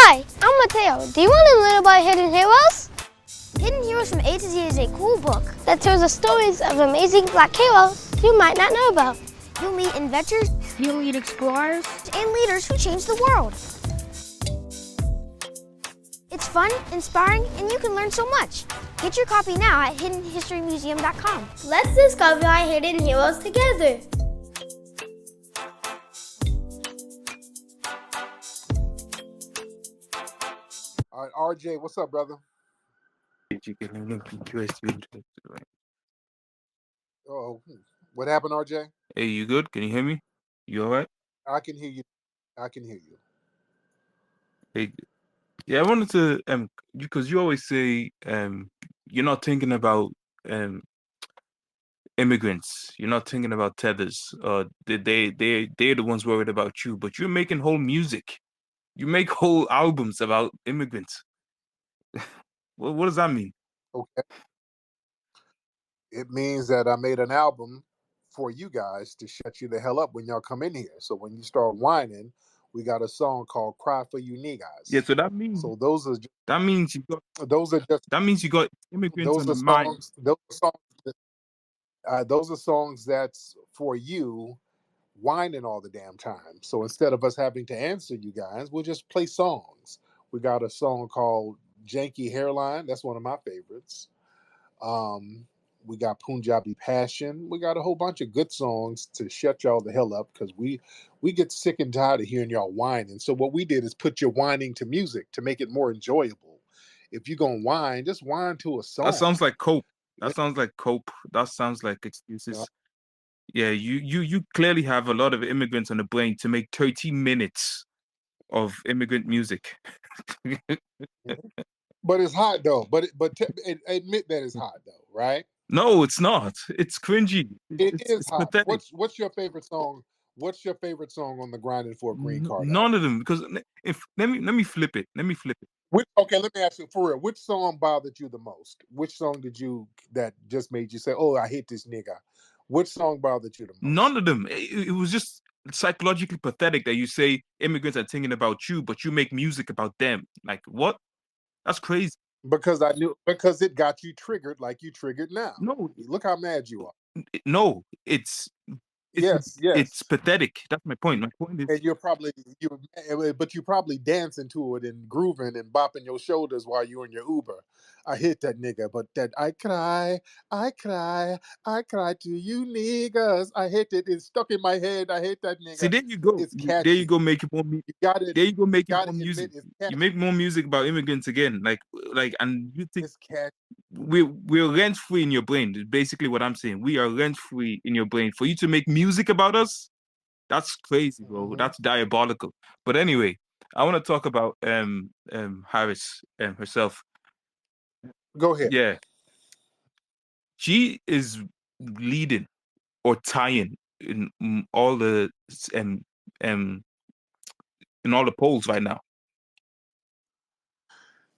Hi, I'm Mateo. Do you want to learn about hidden heroes? Hidden Heroes from A to Z is a cool book that tells the stories of amazing black heroes you might not know about. You'll meet inventors, you'll meet explorers, and leaders who change the world. It's fun, inspiring, and you can learn so much. Get your copy now at hiddenhistorymuseum.com. Let's discover our hidden heroes together. All right, RJ, what's up, brother? Oh, what happened, RJ? Hey, you good? Can you hear me? You all right? I can hear you. I can hear you. Hey, yeah, I wanted to because you always say you're not thinking about immigrants. You're not thinking about tethers. They're the ones worried about you. But you're making whole music. You make whole albums about immigrants. What does that mean? Okay. It means that I made an album for you guys to shut you the hell up when y'all come in here. So when you start whining, we got a song called "Cry for You Niggas." Yeah, so that means So those are just, that means you got immigrants on those the are mind. songs. Those are songs that's for you whining all the damn time. So instead of us having to answer you guys, we'll just play songs. We got a song called "Janky Hairline." That's one of my favorites. We got Punjabi Passion. We got a whole bunch of good songs to shut y'all the hell up because we get sick and tired of hearing y'all whining. So what we did is put your whining to music to make it more enjoyable. If you're gonna whine, just whine to a song. That sounds like cope. That sounds like cope. That sounds like excuses. Yeah, you clearly have a lot of immigrants on the brain to make 30 minutes of immigrant music. But it's hot though. Admit that it's hot though, right? No, it's not. It's cringy. It's hot. Pathetic. What's your favorite song? What's your favorite song on the Grinding for a Green Card? None of them, because if let me flip it. Let me flip it. Okay, let me ask you for real. Which song bothered you the most? Which song did you that just made you say, "Oh, I hate this nigga"? Which song bothered you the most? None of them. It was just psychologically pathetic that you say immigrants are thinking about you, but you make music about them. Like what? That's crazy. Because it got you triggered, like you triggered now. No, look how mad you are. No, it's pathetic. That's my point. My point is, and you're probably dancing to it and grooving and bopping your shoulders while you're in your Uber. I hit that nigga, but that I cry to you niggas. I hit it. It's stuck in my head. I hate that nigga. See, there you go. It's catchy. There you go. Make it more. There you go. Make it more music. You make more music about immigrants again. And you think it's catchy. We're rent free in your brain. Is basically what I'm saying. We are rent free in your brain. For you to make music about us, that's crazy, bro. Mm-hmm. That's diabolical. But anyway, I want to talk about Harris herself. Go ahead. Yeah, she is leading or tying in all the in all the polls right now.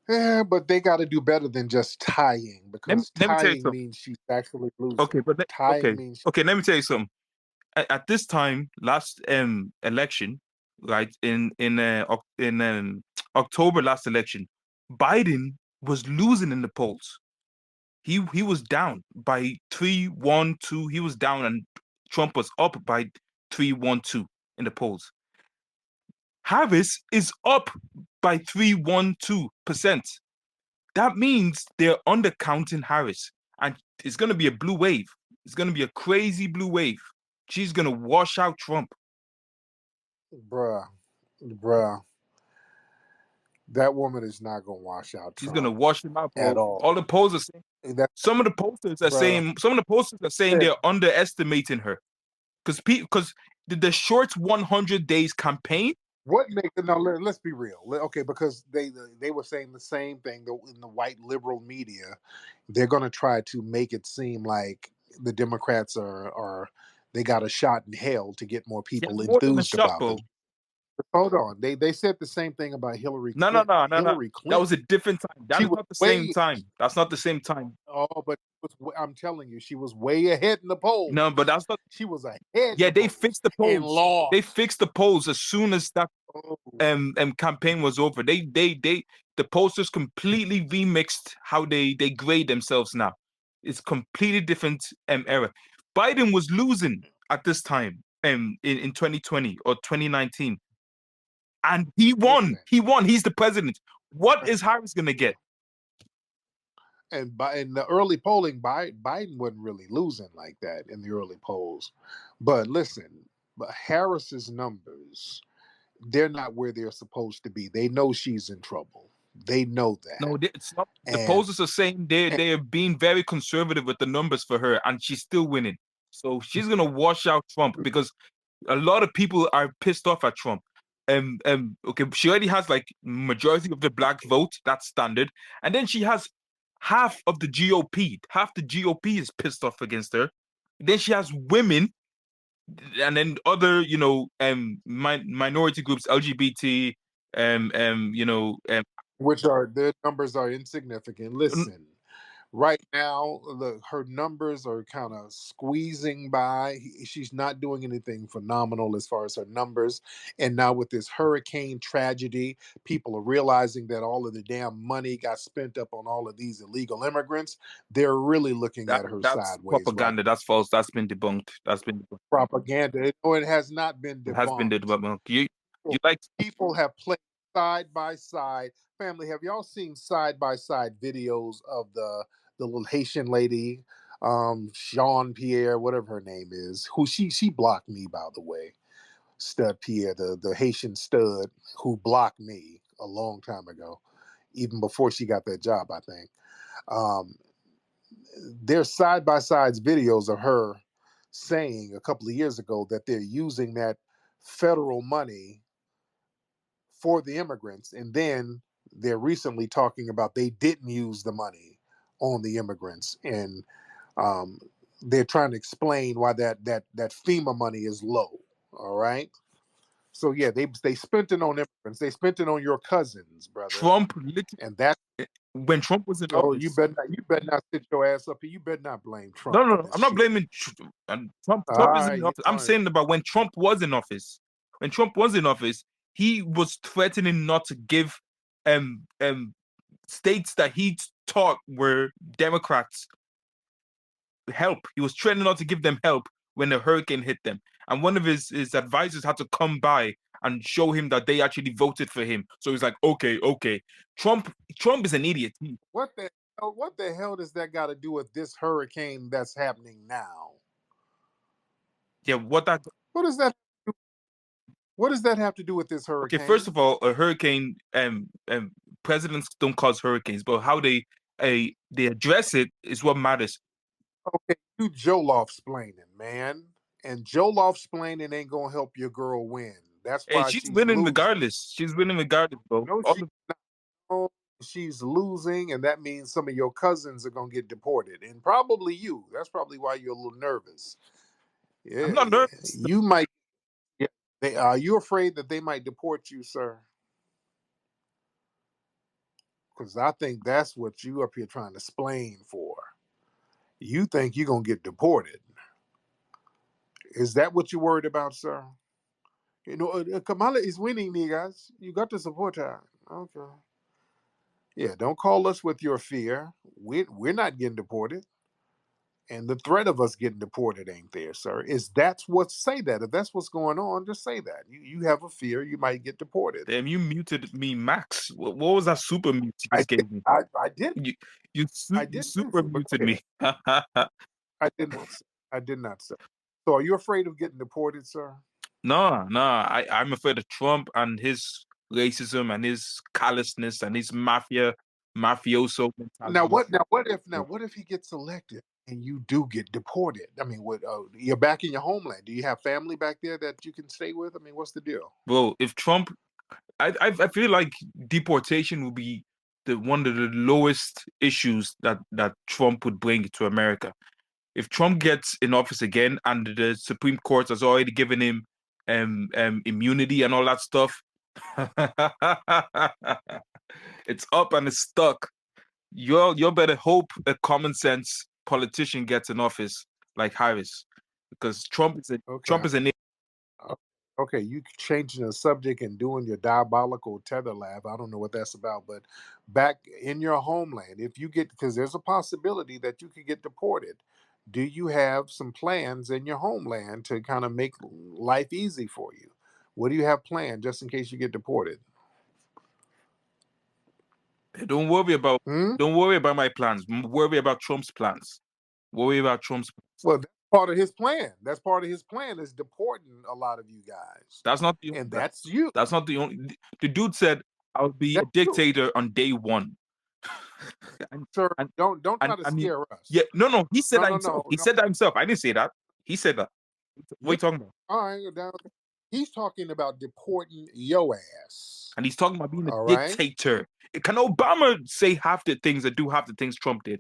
Yeah, but they got to do better than just tying, because tying means she's actually losing. Okay, but okay. Let me tell you something. At this time, last election, right in October last election, Biden was losing in the polls. He was down by 3-1-2. He was down, and Trump was up by 3-1-2 in the polls. Harris is up by 3-1-2%. That means they're undercounting Harris, and it's going to be a blue wave. It's going to be a crazy blue wave. She's going to wash out Trump. Bruh. That woman is not going to wash out Trump. She's going to wash him out, bro. At all. All the polls are saying, some of the posters are saying they're underestimating her. Because the short 100 days campaign. Let's be real. Okay, because they were saying the same thing in the white liberal media. They're going to try to make it seem like the Democrats they got a shot in hell to get more people enthused about it. Hold on. They said the same thing about Hillary Clinton. No. Hillary Clinton. That was a different time. That was not the same time. That's not the same time. Oh, but I'm telling you, she was way ahead in the polls. No, but that's not. She was ahead. Yeah, they fixed the polls. They fixed the polls as soon as that. Oh, campaign was over, the pollsters completely remixed how they grade themselves now. It's completely different era. Biden was losing at this time in 2020 or 2019. And he won. Listen. He won. He's the president. What is Harris gonna get? And in the early polling, Biden wasn't really losing like that in the early polls. But listen, but Harris's numbers, they're not where they're supposed to be. They know she's in trouble. They know that. No, it's not. The And pollsters are saying they're being very conservative with the numbers for her, and she's still winning. So she's gonna wash out Trump because a lot of people are pissed off at Trump. Okay, she already has like majority of the black vote. That's standard, and then she has half of the GOP. Half the GOP is pissed off against her. Then she has women, and then other, minority groups, LGBT, which are their numbers are insignificant. Listen, right now, her numbers are kind of squeezing by. She's not doing anything phenomenal as far as her numbers. And now with this hurricane tragedy, people are realizing that all of the damn money got spent up on all of these illegal immigrants. They're really looking at her that's sideways. propaganda. Right? That's false. That's been debunked. That's been debunked. Propaganda. No, it has not been debunked. It has been debunked. You like people have played side by side. Family, have y'all seen side by side videos of the little Haitian lady, Jean Pierre, whatever her name is, who she blocked me, by the way. Stud Pierre, the Haitian stud who blocked me a long time ago, even before she got that job, I think. There's side by sides videos of her saying a couple of years ago that they're using that federal money for the immigrants, and then they're recently talking about they didn't use the money on the immigrants, and they're trying to explain why that FEMA money is low. All right, so yeah, they spent it on immigrants, they spent it on your cousins, brother. Trump, and that when Trump was in oh, office. you better not sit your ass up here. You better not blame Trump. No, I'm not blaming Trump. Trump is in office. I'm saying about when Trump was in office. When Trump was in office, he was threatening not to give states that he thought were Democrats help. He was threatening not to give them help when the hurricane hit them. And one of his advisors had to come by and show him that they actually voted for him. So he's like, okay. Trump is an idiot. What the hell does that got to do with this hurricane that's happening now? Yeah, what does that have to do with this hurricane? Okay, first of all, a hurricane, presidents don't cause hurricanes, but how they address it is what matters. Okay, you Jollof-splaining, man. And Jollof-splaining ain't gonna help your girl win. That's why she's winning losing. regardless. She's winning regardless, bro. No, she's losing, and that means some of your cousins are gonna get deported, and probably you. That's probably why you're a little nervous. Yeah, I'm not nervous. You might. Yeah, are you afraid that they might deport you, sir? Because I think that's what you up here trying to explain for. You think you're gonna get deported. Is that what you're worried about, sir? You know, Kamala is winning, niggas. You got to support her. Okay. Yeah, don't call us with your fear. We're not getting deported. And the threat of us getting deported ain't there, sir. If that's what's going on, just say that. You have a fear you might get deported. Damn, you muted me, Max. What was that super mute you just gave me? I did. You super muted me. I did not, sir. So are you afraid of getting deported, sir? No. I'm afraid of Trump and his racism and his callousness and his mafioso mentality. Now what if he gets elected and you do get deported? I mean, you're back in your homeland. Do you have family back there that you can stay with? I mean, what's the deal? Bro, if Trump, I feel like deportation will be one of the lowest issues that Trump would bring to America. If Trump gets in office again and the Supreme Court has already given him immunity and all that stuff, it's up and it's stuck. You better hope a common sense politician gets in office like Harris, because Trump is an Okay, you changing the subject and doing your diabolical tether lab. I don't know what that's about, but back in your homeland, if you get, because there's a possibility that you could get deported. Do you have some plans in your homeland to kind of make life easy for you? What do you have planned just in case you get deported? Don't worry about Hmm? don't worry about my plans. Worry about Trump's plans. Worry about Trump's. Well, that's part of his plan. That's part of his plan is deporting a lot of you guys, That's not the and that's you. that's not the only. The dude said I'll be a That's you, dictator on day one. and, sir. and Don't and try to I mean, scare yeah, us. no. He said No, that no, himself. no, He no. said that himself. I didn't say that. He said that. What are Yeah, you talking about? all right. He's talking about deporting your ass. And he's talking about being a All right, dictator. Can Obama say half the things that do half the things Trump did?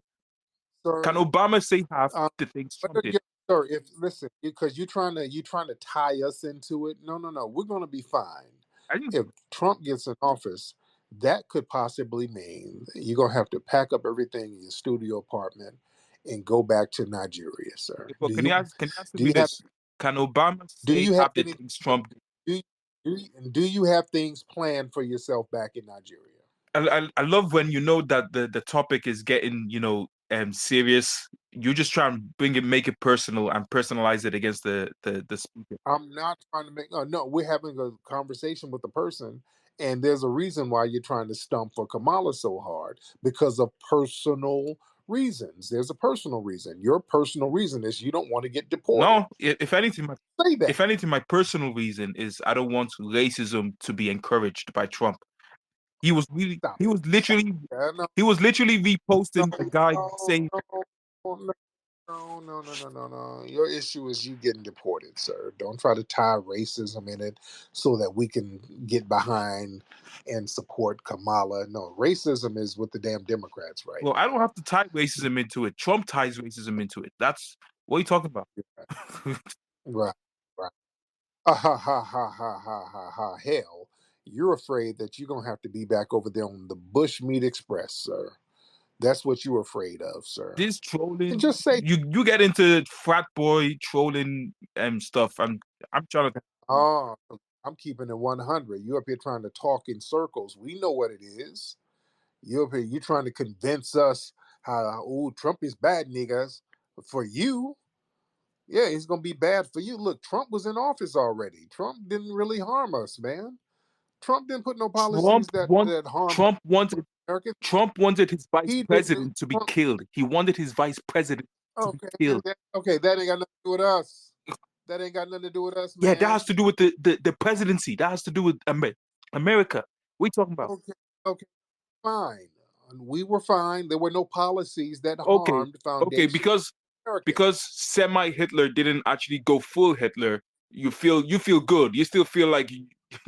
Can sir. Obama say half Um, the things what Trump are did? you, sir? If listen, because you're trying to tie us into it. No, no, no. We're gonna be fine. I didn't. If Trump gets in office, that could possibly mean you're gonna have to pack up everything in your studio apartment and go back to Nigeria, sir. But can you answer Do me you have this? Can Obama do say you have half the any things Trump did? do do you have things planned for yourself back in Nigeria? I love when you know that the topic is getting, serious. You just try and make it personal and personalize it against the speaker. I'm not trying to make no, we're having a conversation with the person, and there's a reason why you're trying to stump for Kamala so hard because of personal reasons. There's a personal reason. Your personal reason is you don't want to get deported. No, if anything, Say that. my personal reason is I don't want racism to be encouraged by Trump. He was really, Stop he it. was Stop literally, it. No, he was literally no, reposting a guy no, saying, no, no, no, no, no, no, no, no. Your issue is you getting deported, sir. Don't try to tie racism in it so that we can get behind and support Kamala. No, racism is with the damn Democrats right "Well, I don't now. have to tie racism into it. Trump ties racism into it. That's what are you talking about?" Right, right. Ah, ha, ha, ha, ha, ha, ha, ha. Hell, you're afraid that you're going to have to be back over there on the Bushmeat Express, sir. That's what you're afraid of, sir. This And trolling, just say, you get into frat boy trolling stuff. I'm trying to. oh, I'm keeping it 100. You're up here trying to talk in circles. We know what it is. You're up here, you're trying to convince us how, oh, Trump is bad, niggas. For you, yeah, he's going to be bad for you. Look, Trump was in office already. Trump didn't really harm us, man. Trump didn't put no Trump policies that, want that harm Trump wanted Americans. Trump wanted his vice He didn't. president to be Trump, killed. He wanted his vice president to be okay, killed. that ain't got nothing to do with us. That ain't got nothing to do with us, Yeah, that has man. to do with the presidency. That has to do with America. What are you talking about? Okay, okay, fine. And we were fine. There were no policies that Okay, harmed okay, foundation Americans. because semi Hitler didn't actually go full Hitler. You feel good. You still feel like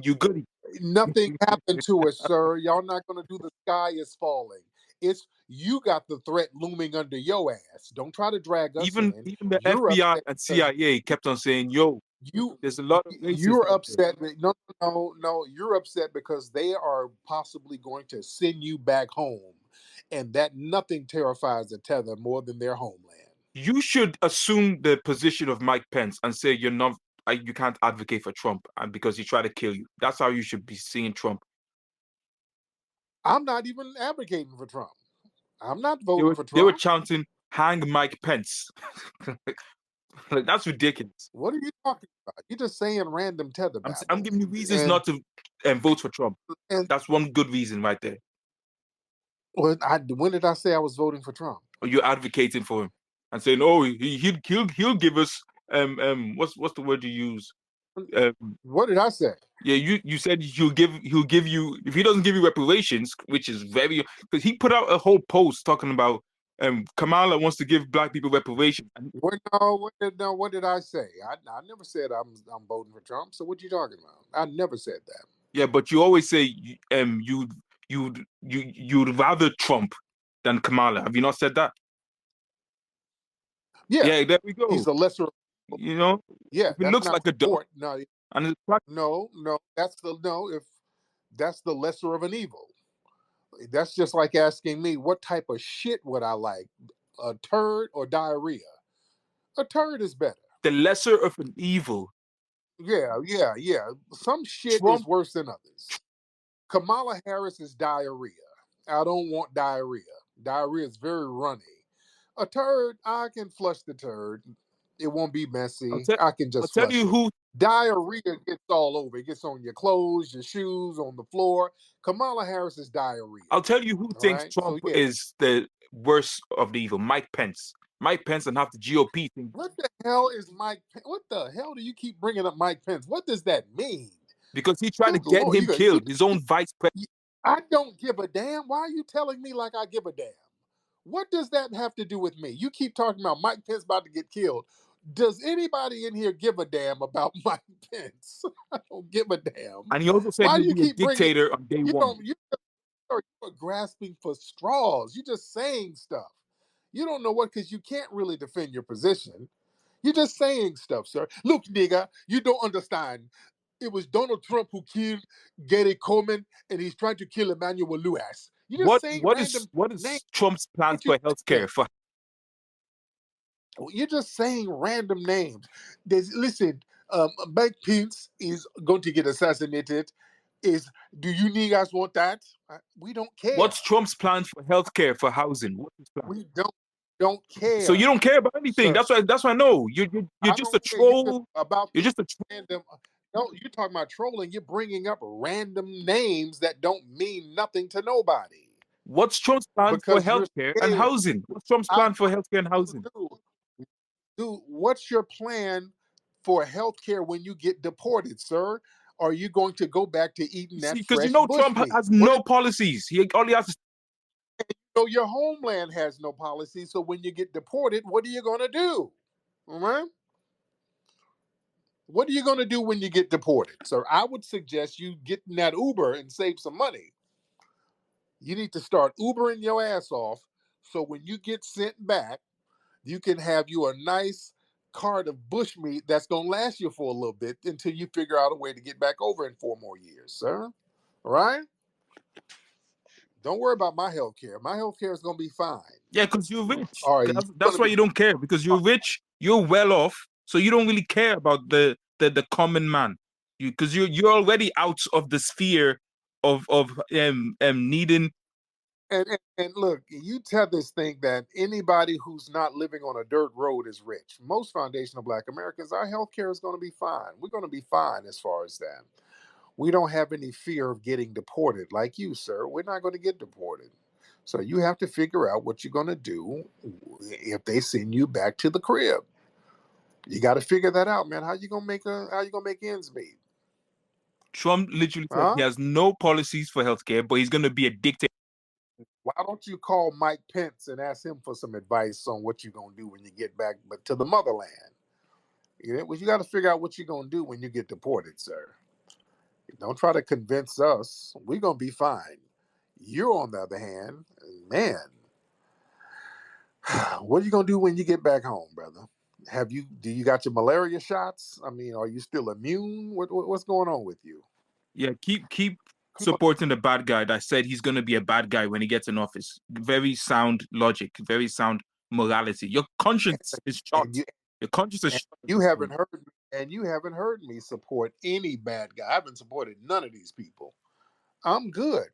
you good. Nothing happened to us, sir. Y'all not gonna do the sky is falling. It's you got the threat looming under your ass. Don't try to drag us in. Even the You're FBI upset and because CIA kept on saying, "Yo, you there's a lot of racists you're out there." upset. No, no, no. You're upset because they are possibly going to send you back home, and that nothing terrifies the tether more than their homeland. You should assume the position of Mike Pence and say you're not, you can't advocate for Trump, and because he tried to kill you. That's how you should be seeing Trump. I'm not even advocating for Trump. I'm not They voting were for they were Trump. chanting, "Hang Mike Pence." Like that's ridiculous. What are you talking about? You're just saying random tether I'm babble, giving you reasons and not to vote for Trump. and That's one good reason right there. when did I say I was voting for Trump? Or you're advocating for him and saying, "Oh, he'll give us what's the word you use?" What did I say? Yeah, you said he'll give you if he doesn't give you reparations, which is very because he put out a whole post talking about Kamala wants to give black people reparations. What did I say? I never said I'm voting for Trump. So what you talking about? I never said that. Yeah, but you always say you'd rather Trump than Kamala. Have you not said that? Yeah, Yeah, there we he's go. a lesser. You know, Yeah, if it that's looks not like a dog support. No, and no. That's the no. If that's the lesser of an evil, that's just like asking me what type of shit would I like, a turd or diarrhea? A turd is better. the lesser of an evil Yeah. Some shit is Trump. worse than others. Kamala Harris is diarrhea. I don't want diarrhea. Diarrhea is very runny. A turd, I can flush the turd. It won't be I'll messy. tell. I can I'll just tell flush you it. who. Diarrhea gets all over. It gets on your clothes, your shoes, on the floor. Kamala Harris is diarrhea. I'll tell you who All thinks right. Trump So yeah. is the worst of the evil. Mike Pence. Mike Pence and half the GOP think. What the hell is Mike? What the hell do you keep bringing up Mike Pence? What does that mean? Because he tried to Good get Lord, him killed, his own vice president. I don't give a damn. Why are you telling me like I give a damn? What does that have to do with me? You keep talking about Mike Pence about to get killed. Does anybody in here give a damn about Mike Pence? I don't give a damn. And he also said Why do he'll you be a keep bringing? dictator on day You one. don't. You are grasping for straws. You're just saying stuff. You don't know what because you can't really defend your position. You're just saying stuff, sir. Look, nigga, you don't understand. It was Donald Trump who killed Gary Coleman, and he's trying to kill Emmanuel Lewis. You're just saying What random is names. Trump's plans What you for healthcare? For You're just saying random names. Listen, Mike Pence is going to get assassinated. Do you niggas want that? We don't care. what's Trump's plans for healthcare, for housing? What's his plan? We don't So you care, don't care about anything. sir. That's why I know you're I just don't a care. You just troll. about You're these just a troll. random. No, you're talking about trolling. You're bringing up random names that don't mean nothing to nobody What's Trump's plan for because you're healthcare and scared. housing? What's Trump's I plan for healthcare and housing? dude, what's your plan for healthcare when you get deported, sir? Are you going to go back to eating You that see, because fresh Trump bush meat? has no policies. He all he has is So your homeland has no policy. So when you get deported, what are you going to do? All right. What are you going to do when you get deported? So I would suggest you get in that Uber and save some money. You need to start Ubering your ass off so when you get sent back, you can have you a nice cart of bushmeat that's going to last you for a little bit until you figure out a way to get back over in 4 more years, sir. All right? Don't worry about my health care. My health care is going to be fine. yeah, because you're rich. All right, That's why you don't care, because you're rich, you're well off, so you don't really care about the common man. Because you're already out of the sphere of needing. and look, you tell this thing that anybody who's not living on a dirt road is rich. Most foundational Black Americans, our health care is going to be fine. We're going to be fine as far as that. We don't have any fear of getting deported like you, sir. We're not going to get deported. So you have to figure out what you're going to do if they send you back to the crib. You got to figure that out, man. How you gonna make ends meet? Trump literally said he Huh? has no policies for healthcare, but he's going to be a dictator. Why don't you call Mike Pence and ask him for some advice on what you're gonna do when you get back but to the motherland? You got to figure out what you're gonna do when you get deported, sir. Don't try to convince us. We're gonna be fine. You, on the other hand, man, what are you gonna do when you get back home, brother? Do you got your malaria shots? I mean, are you still immune? What's going on with you? Yeah, keep Come on. supporting the bad guy that said he's going to be a bad guy when he gets in office. Very sound logic, very sound morality. Your conscience is shot. And you Your conscience is and shot at you this haven't point. heard me, and you haven't heard me support any bad guy. I haven't supported none of these people. I'm good.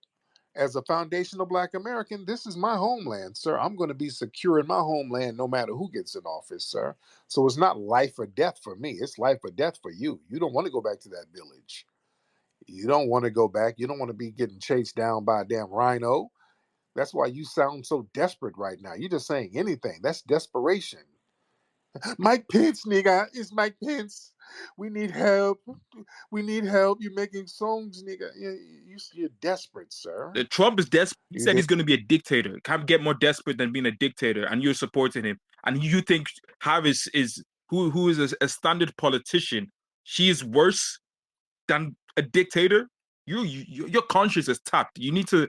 As a foundational Black American, this is my homeland, sir. I'm going to be secure in my homeland no matter who gets in office, sir. So it's not life or death for me. It's life or death for you. You don't want to go back to that village. You don't want to go back. You don't want to be getting chased down by a damn rhino. That's why you sound so desperate right now. You're just saying anything. That's desperation. Mike Pence, nigga. It's Mike Pence. We need help. We need help. You're making songs, nigga. You're desperate, sir. Trump is desperate. He You said did. he's going to be a dictator. Can't get more desperate than being a dictator, and you're supporting him. And you think Harris is who is a standard politician? She is worse than a dictator. Your conscience is tapped. You need to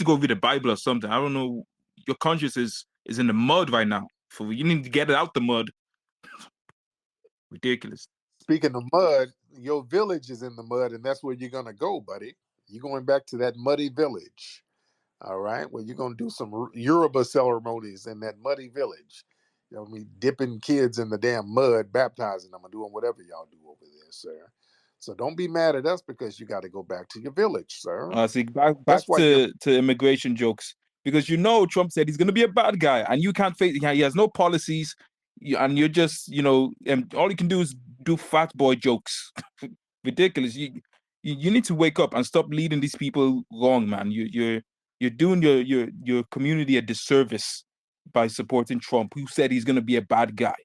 go read the Bible or something. I don't know. Your conscience is in the mud right now. You need to get it out the mud. Ridiculous. Speaking of mud, your village is in the mud, and that's where you're gonna go, buddy. You're going back to that muddy village. All right, well, you're gonna do some Yoruba ceremonies in that muddy village. I mean, dipping kids in the damn mud, baptizing them, and doing whatever y'all do over there, sir. So don't be mad at us because you got to go back to your village, sir. See, back That's why you're. to immigration jokes, because Trump said he's going to be a bad guy, and you can't face. He has no policies, and you're just and all you can do is do fat boy jokes. Ridiculous. You need to wake up and stop leading these people wrong, man. You're doing your community a disservice by supporting Trump, who said he's going to be a bad guy.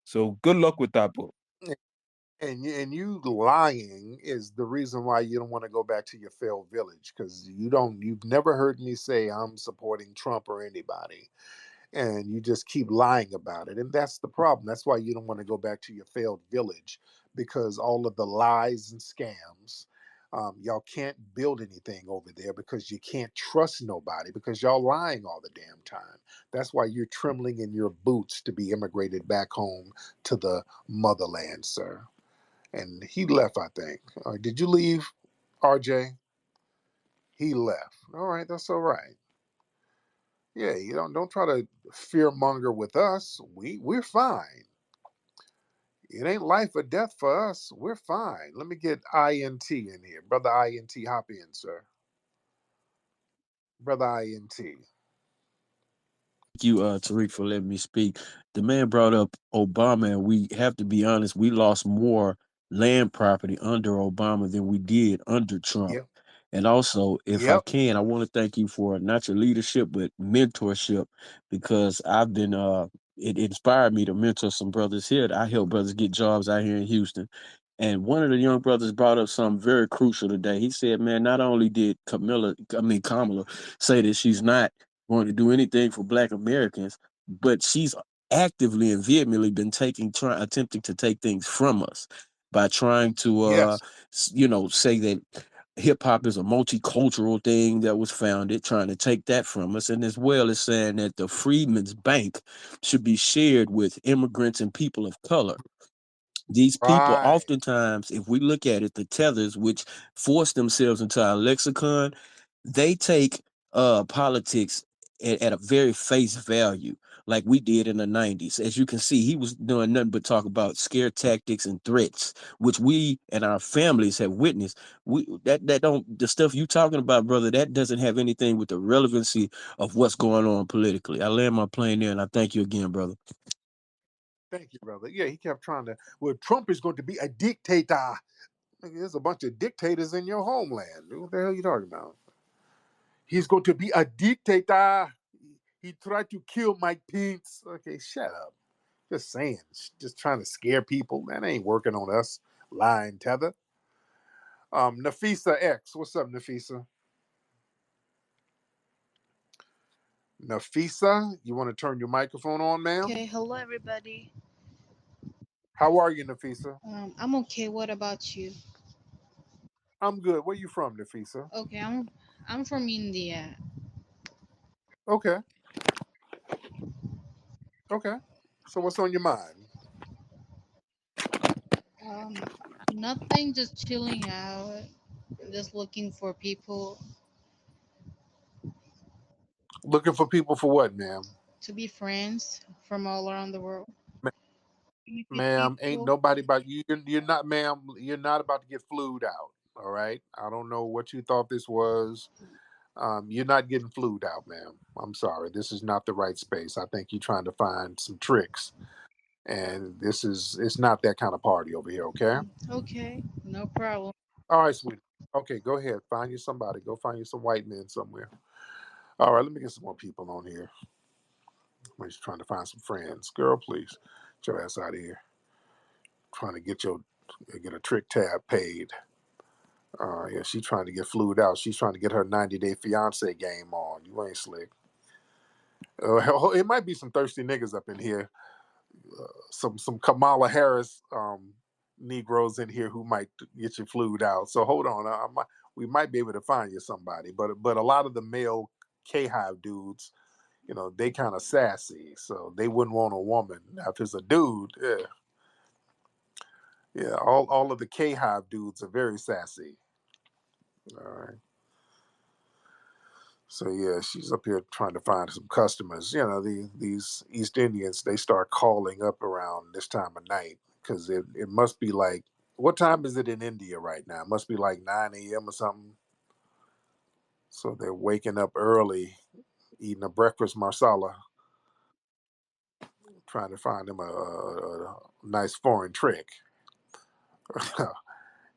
So good luck with that, bro. And you lying is the reason why you don't want to go back to your failed village, because you've never heard me say I'm supporting Trump or anybody, and you just keep lying about it, and that's the problem. That's why you don't want to go back to your failed village, because all of the lies and scams. Y'all can't build anything over there because you can't trust nobody, because y'all lying all the damn time. That's why you're trembling in your boots to be immigrated back home to the motherland, sir. And he left, I think. Did you leave, RJ? He left. All right, that's all right. Yeah, you don't try to fear monger with us. We're fine. It ain't life or death for us. We're fine. Let me get INT in here. Brother INT, hop in, sir. Brother INT. Thank you, Tariq, for letting me speak. The man brought up Obama, and we have to be honest, we lost more land property under Obama than we did under Trump. Yep. And also, if I Yep. can, I want to thank you for not your leadership, but mentorship, because I've been, it inspired me to mentor some brothers here. I help brothers get jobs out here in Houston. And one of the young brothers brought up something very crucial today. He said, man, not only did Kamala say that she's not going to do anything for Black Americans, but she's actively and vehemently been attempting to take things from us by trying to, Yes. say that hip hop is a multicultural thing that was founded, trying to take that from us, and as well as saying that the Freedmen's Bank should be shared with immigrants and people of color. These people, Right. oftentimes, if we look at it, the tethers which force themselves into our lexicon, they take politics at a very face value, like we did in the 90s. As you can see, he was doing nothing but talk about scare tactics and threats, which we and our families have witnessed. That don't, the stuff you talking about, brother, that doesn't have anything with the relevancy of what's going on politically. I land my plane there, and I thank you again, brother. Thank you, brother. Yeah, he kept trying to. Well, Trump is going to be a dictator. There's a bunch of dictators in your homeland. What the hell are you talking about? He's going to be a dictator. He tried to kill Mike Pence. Okay, shut up. Just saying. Just trying to scare people. That ain't working on us. Lying tether. Nafisa X. What's up, Nafisa? Nafisa, you want to turn your microphone on, ma'am? Okay, hello everybody. How are you, Nafisa? I'm okay. What about you? I'm good. Where you from, Nafisa? Okay, I'm from India. Okay. Okay. So what's on your mind? Um, Nothing, just chilling out, just looking for people Looking for people for what, ma'am? to be friends from all around the world. Meet Ma'am, ain't people. nobody about you. You're not, ma'am. You're not about to get flued out. All right. I don't know what you thought this was. You're not getting flued out, ma'am. I'm sorry. This is not the right space. I think you're trying to find some tricks, and it's not that kind of party over here. Okay. Okay, no problem. All right, sweetie. Okay, go ahead. Find you somebody. Go find you some white men somewhere. All right. Let me get some more people on here. I'm just trying to find some friends. Girl, please, get your ass out of here. Trying to get a trick tab paid. Yeah, she's trying to get flued out. She's trying to get her 90-day fiance game on. You ain't slick. It might be some thirsty niggas up in here. Some Kamala Harris Negroes in here who might get you flued out. So hold on. We might be able to find you somebody. But a lot of the male K Hive dudes, they kind of sassy. So they wouldn't want a woman. Now, if it's a dude, yeah. Yeah, all of the K Hive dudes are very sassy. All right. So yeah, she's up here trying to find some customers. You know, these East Indians, they start calling up around this time of night because it must be like, what time is it in India right now? It must be like 9 a.m. or something. So they're waking up early, eating a breakfast marsala, trying to find them a nice foreign trick.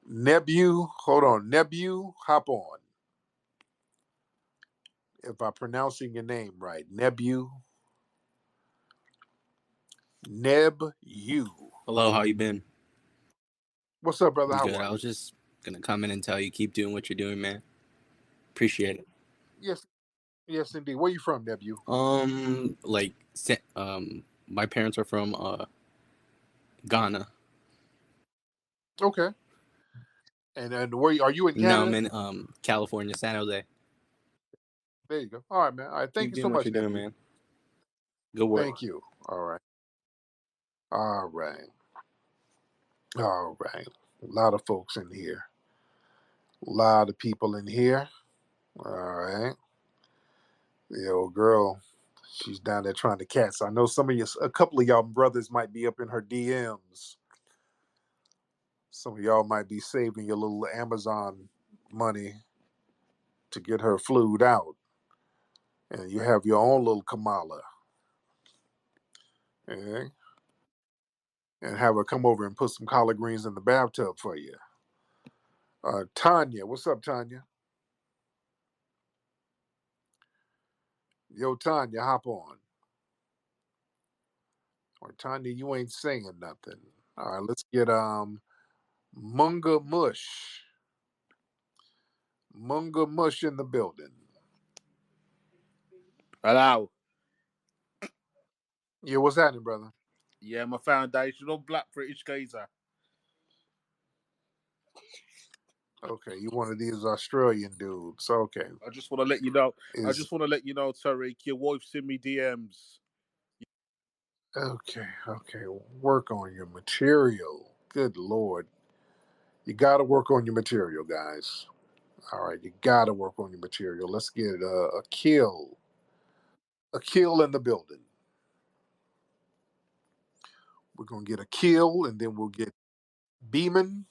Nebu, hold on, Nebu, hop on. If I'm pronouncing your name right, Nebu, Nebu. Hello, how you been? What's up, brother? I'm How good. are I you? was just gonna come in and tell you keep doing what you're doing, man. Appreciate it. Yes, yes, indeed. Where you from, Nebu? Like, my parents are from Ghana. Okay. And where are you in Now I'm Canada? in California, San Jose. There you go. All right, man. All right. Thank Keep you so doing what much, you're doing, Nebu. man. Good work. Thank you. All right. All right. All right. A lot of folks in here. A lot of people in here. All right. The old girl, she's down there trying to catch. I know some of you, a couple of y'all brothers might be up in her DMs. Some of y'all might be saving your little Amazon money to get her flued out. And you have your own little Kamala. Okay? And have her come over and put some collard greens in the bathtub for you. Tanya, what's up, Tanya? Yo, Tanya, hop on. Or Tanya, you ain't saying nothing. All right, let's get Munga Mush. Munga Mush in the building. Hello. Yeah, what's happening, brother? Yeah, I'm a foundational black British geezer. Okay, you one of these Australian dudes. Okay. I just want to let you know. I Is just want to let you know, Tariq, your wife's in me DMs. okay. Work on your material. Good Lord. You gotta work on your material, guys. All right, you gotta work on your material. Let's get a kill. A kill in the building. We're gonna get a kill, and then we'll get Beeman.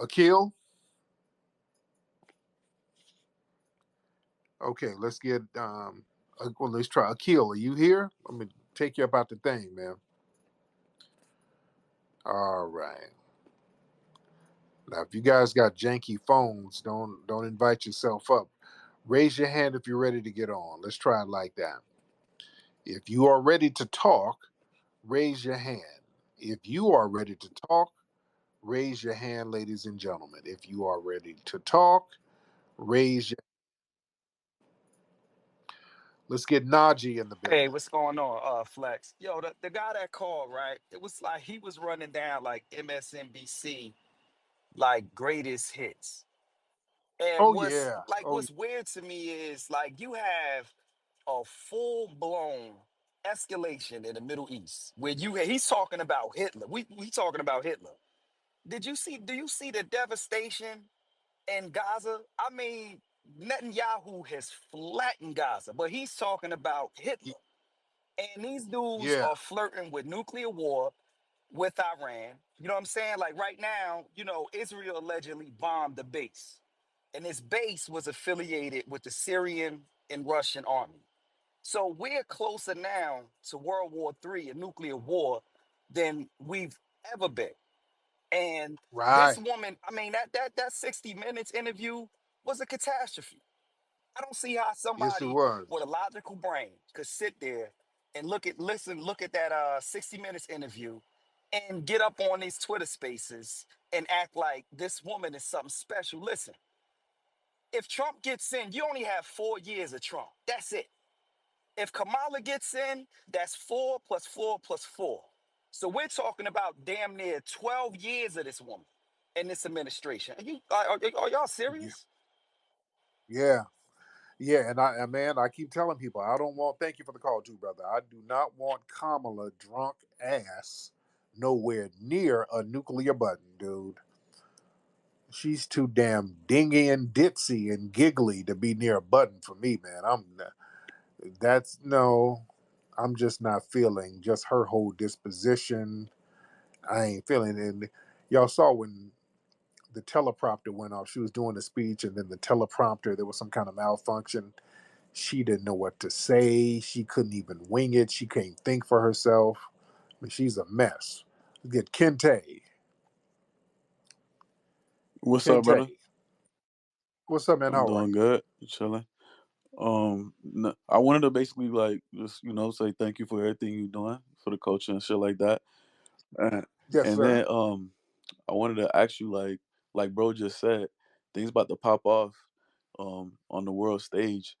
A kill. Okay, let's get well, let's try a kill. Are you here? Let me take you up out the thing, man. All right. Now, if you guys got janky phones, don't invite yourself up. Raise your hand if you're ready to get on. Let's try it like that. If you are ready to talk, raise your hand. If you are ready to talk, raise your hand, ladies and gentlemen. If you are ready to talk, raise your. Let's get Najee in the Hey, building. what's going on, Flex? Yo, the guy that called, right? It was like he was running down like MSNBC, like greatest hits. And Oh what's yeah. like Oh what's weird to me is like you have a full blown escalation in the Middle East where he's talking about Hitler. We talking about Hitler. Do you see the devastation in Gaza? I mean, Netanyahu has flattened Gaza, but he's talking about Hitler. And these dudes yeah. are flirting with nuclear war with Iran. You know what I'm saying? Like right now, Israel allegedly bombed the base. And this base was affiliated with the Syrian and Russian army. So we're closer now to World War III, a nuclear war, than we've ever been. And this Right. woman, I mean, that 60 Minutes interview was a catastrophe. I don't see how Yes, it somebody was. with a logical brain could sit there and look at that 60 Minutes interview and get up on these Twitter spaces and act like this woman is something special. Listen, if Trump gets in, you only have 4 years of Trump. That's it. If Kamala gets in, that's 4 + 4 + 4. So we're talking about damn near 12 years of this woman in this administration. Are y'all Yeah. serious? Yeah. Yeah, man, I keep telling people I don't want. Thank you for the call, too, brother. I do not want Kamala drunk ass nowhere near a nuclear button, dude. She's too damn dingy and ditzy and giggly to be near a button for me, man. That's no. I'm just not feeling just her whole disposition. I ain't feeling it. And y'all saw when the teleprompter went off. She was doing the speech, and then the teleprompter, there was some kind of malfunction. She didn't know what to say. She couldn't even wing it. She can't think for herself. I mean, she's a mess. Get Kente. What's up, brother? Kente. What's up, man? I'm How are doing you? good. Chilling. I wanted to basically like just say thank you for everything you're doing for the culture and shit like that. And, Yes, and sir. then I wanted to ask you like bro just said, things about to pop off on the world stage,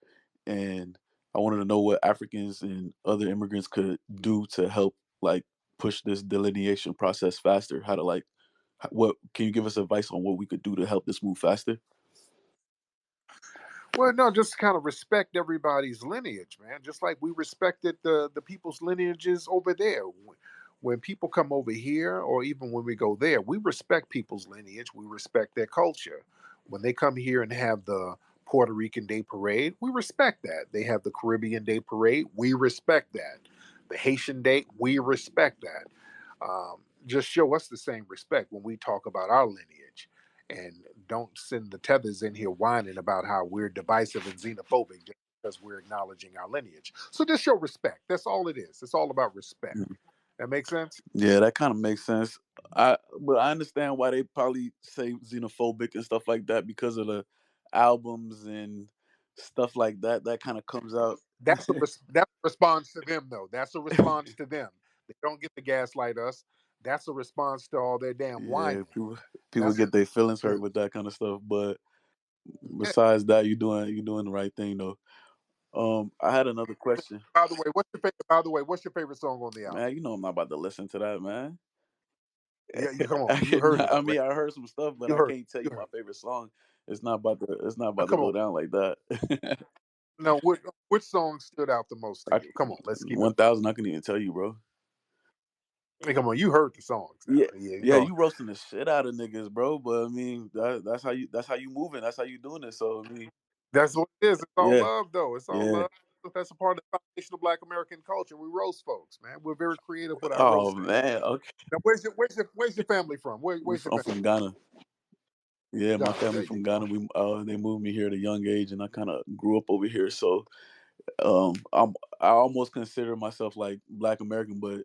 and I wanted to know what Africans and other immigrants could do to help like push this delineation process faster. How to like what can you give us advice on what we could do to help this move faster? Well, no, just kind of respect everybody's lineage, man. Just like we respected the people's lineages over there. When people come over here, or even when we go there, we respect people's lineage. We respect their culture. When they come here and have the Puerto Rican Day Parade, we respect that. They have the Caribbean Day Parade, we respect that. The Haitian Day, we respect that. Just show us the same respect when we talk about our lineage, and don't send the tethers in here whining about how we're divisive and xenophobic just because we're acknowledging our lineage. So just show respect. That's all it is. It's all about respect. That makes sense? Yeah, that kind of makes sense. But I understand why they probably say xenophobic and stuff like that because of the albums and stuff like that. That kind of comes out. That's a response to them, though. That's a response to them. They don't get to gaslight us. That's a response to all their damn Yeah, whining. people That's get their feelings hurt a, with that kind of stuff. But besides that, you're doing the right thing though. I had another question. by the way, what's your favorite song on the album? Man, you know I'm not about to listen to that, man. Yeah, you come on. You heard it I already. mean, I heard some stuff, but You I heard. can't tell You you my heard. favorite song. It's not about to Come on. go down like that. Now, which song stood out the most to I, you? Come on, let's keep it. 1,000, I can even tell you, bro. Hey, come on, you heard the songs Yeah, now. Yeah, you yeah, know you roasting the shit out of niggas, bro. But I mean, that's how you moving. That's how you doing it. So I mean, that's what it is. It's all yeah, love, though. It's all yeah. love. That's a part of the foundation of Black American culture. We roast folks, man. We're very creative with our Oh roasting. man, okay. Now, where's your family from? Where's your I'm family? from Ghana. Yeah, my Ghana. family There you from go. Ghana. They moved me here at a young age, and I kind of grew up over here. So I almost consider myself like Black American, but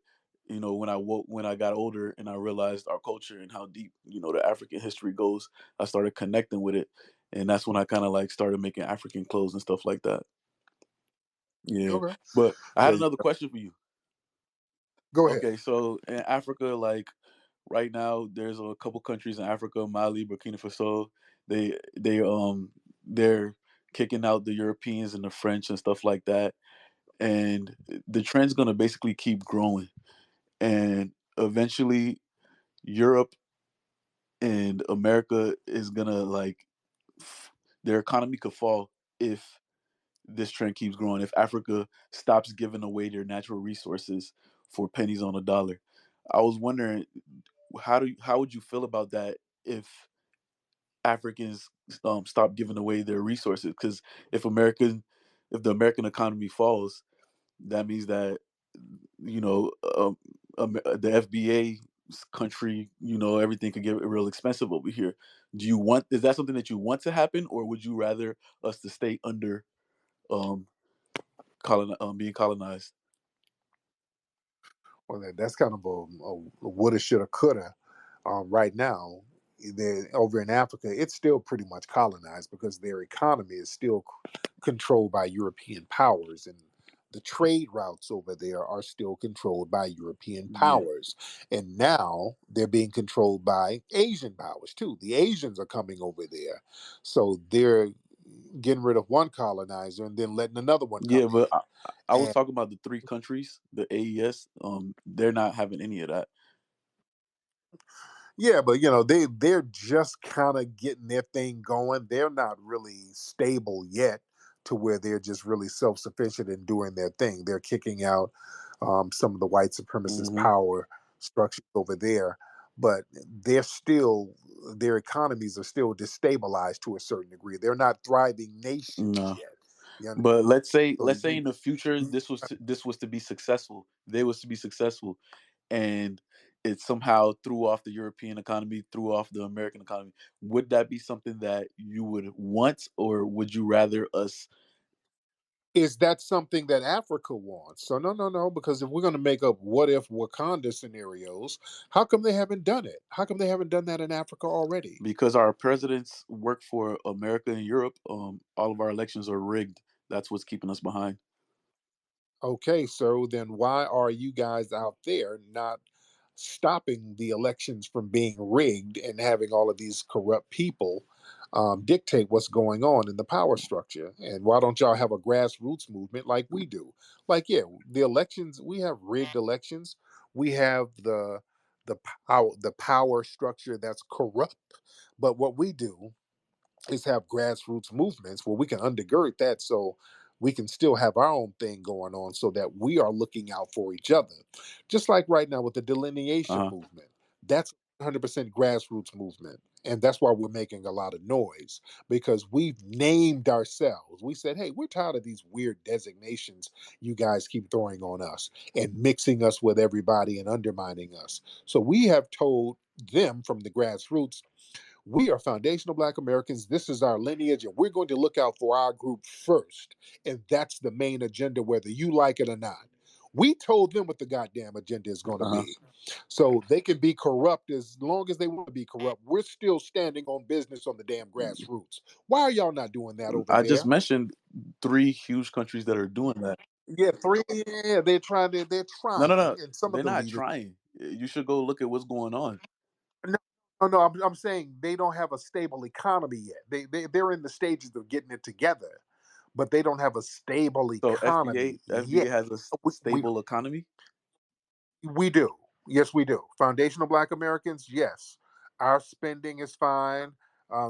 when I got older and I realized our culture and how deep the African history goes, I started connecting with it, and that's when I kind of like started making African clothes and stuff like that. Yeah, Okay. but I had There you another go. question for you. Go ahead. Okay, so in Africa, like right now, there's a couple countries in Africa, Mali, Burkina Faso. They're kicking out the Europeans and the French and stuff like that, and the trend's gonna basically keep growing, and eventually Europe and America is gonna like their economy could fall if this trend keeps growing. If Africa stops giving away their natural resources for pennies on a dollar, I was wondering how would you feel about that if Africans stop giving away their resources? Because if the American economy falls, that means that you know the FBA country, everything could get real expensive over here. Is that something that you want to happen, or would you rather us to stay under um, being colonized? Well, that's kind of a woulda, shoulda, coulda. Right now, over in Africa, it's still pretty much colonized because their economy is still controlled by European powers, and the trade routes over there are still controlled by European Yeah, powers. And now they're being controlled by Asian powers too. The Asians are coming over there, so they're getting rid of one colonizer and then letting another one yeah, come but in. I was talking about the three countries, the AES. They're not having any of that. Yeah, but they're just kind of getting their thing going. They're not really stable yet to where they're just really self sufficient in doing their thing. They're kicking out some of the white supremacist Hmm. power structures over there, but they're still their economies are still destabilized to a certain degree. They're not thriving nations No. yet. You understand? But let's say So in the future this was to be successful. They was to be successful, and it somehow threw off the European economy, threw off the American economy. Would that be something that you would want, or would you rather us? is that something that Africa wants? So no, because if we're going to make up what if Wakanda scenarios, how come they haven't done it? How come they haven't done that in Africa already? Because our presidents work for America and Europe, all of our elections are rigged. That's what's keeping us behind. Okay, so then why are you guys out there not stopping the elections from being rigged and having all of these corrupt people dictate what's going on in the power structure? And why don't y'all have a grassroots movement like we do? Like, yeah, the elections, we have rigged elections. We have the power structure that's corrupt. But what we do is have grassroots movements where we can undergird that so we can still have our own thing going on so that we are looking out for each other. Just like right now with the delineation Uh-huh. movement, that's 100% grassroots movement. And that's why we're making a lot of noise because we've named ourselves. We said, hey, we're tired of these weird designations you guys keep throwing on us and mixing us with everybody and undermining us. So we have told them from the grassroots, we are foundational Black Americans. This is our lineage, and we're going to look out for our group first. And that's the main agenda, whether you like it or not. We told them what the goddamn agenda is going to Uh-huh. be. So they can be corrupt as long as they want to be corrupt. We're still standing on business on the damn grassroots. Why are y'all not doing that over I just there? mentioned 3 huge countries that are doing that. Yeah, three. Yeah, they're No, no, trying, no. and some of They're the not leaders. trying. You should go look at what's going on. No, no. I'm saying they don't have a stable economy yet. They're in the stages of getting it together, but they don't have a stable So economy FBA yet. has a We, we stable economy. we do. Yes, we do. Foundational Black Americans, yes. Our spending is fine.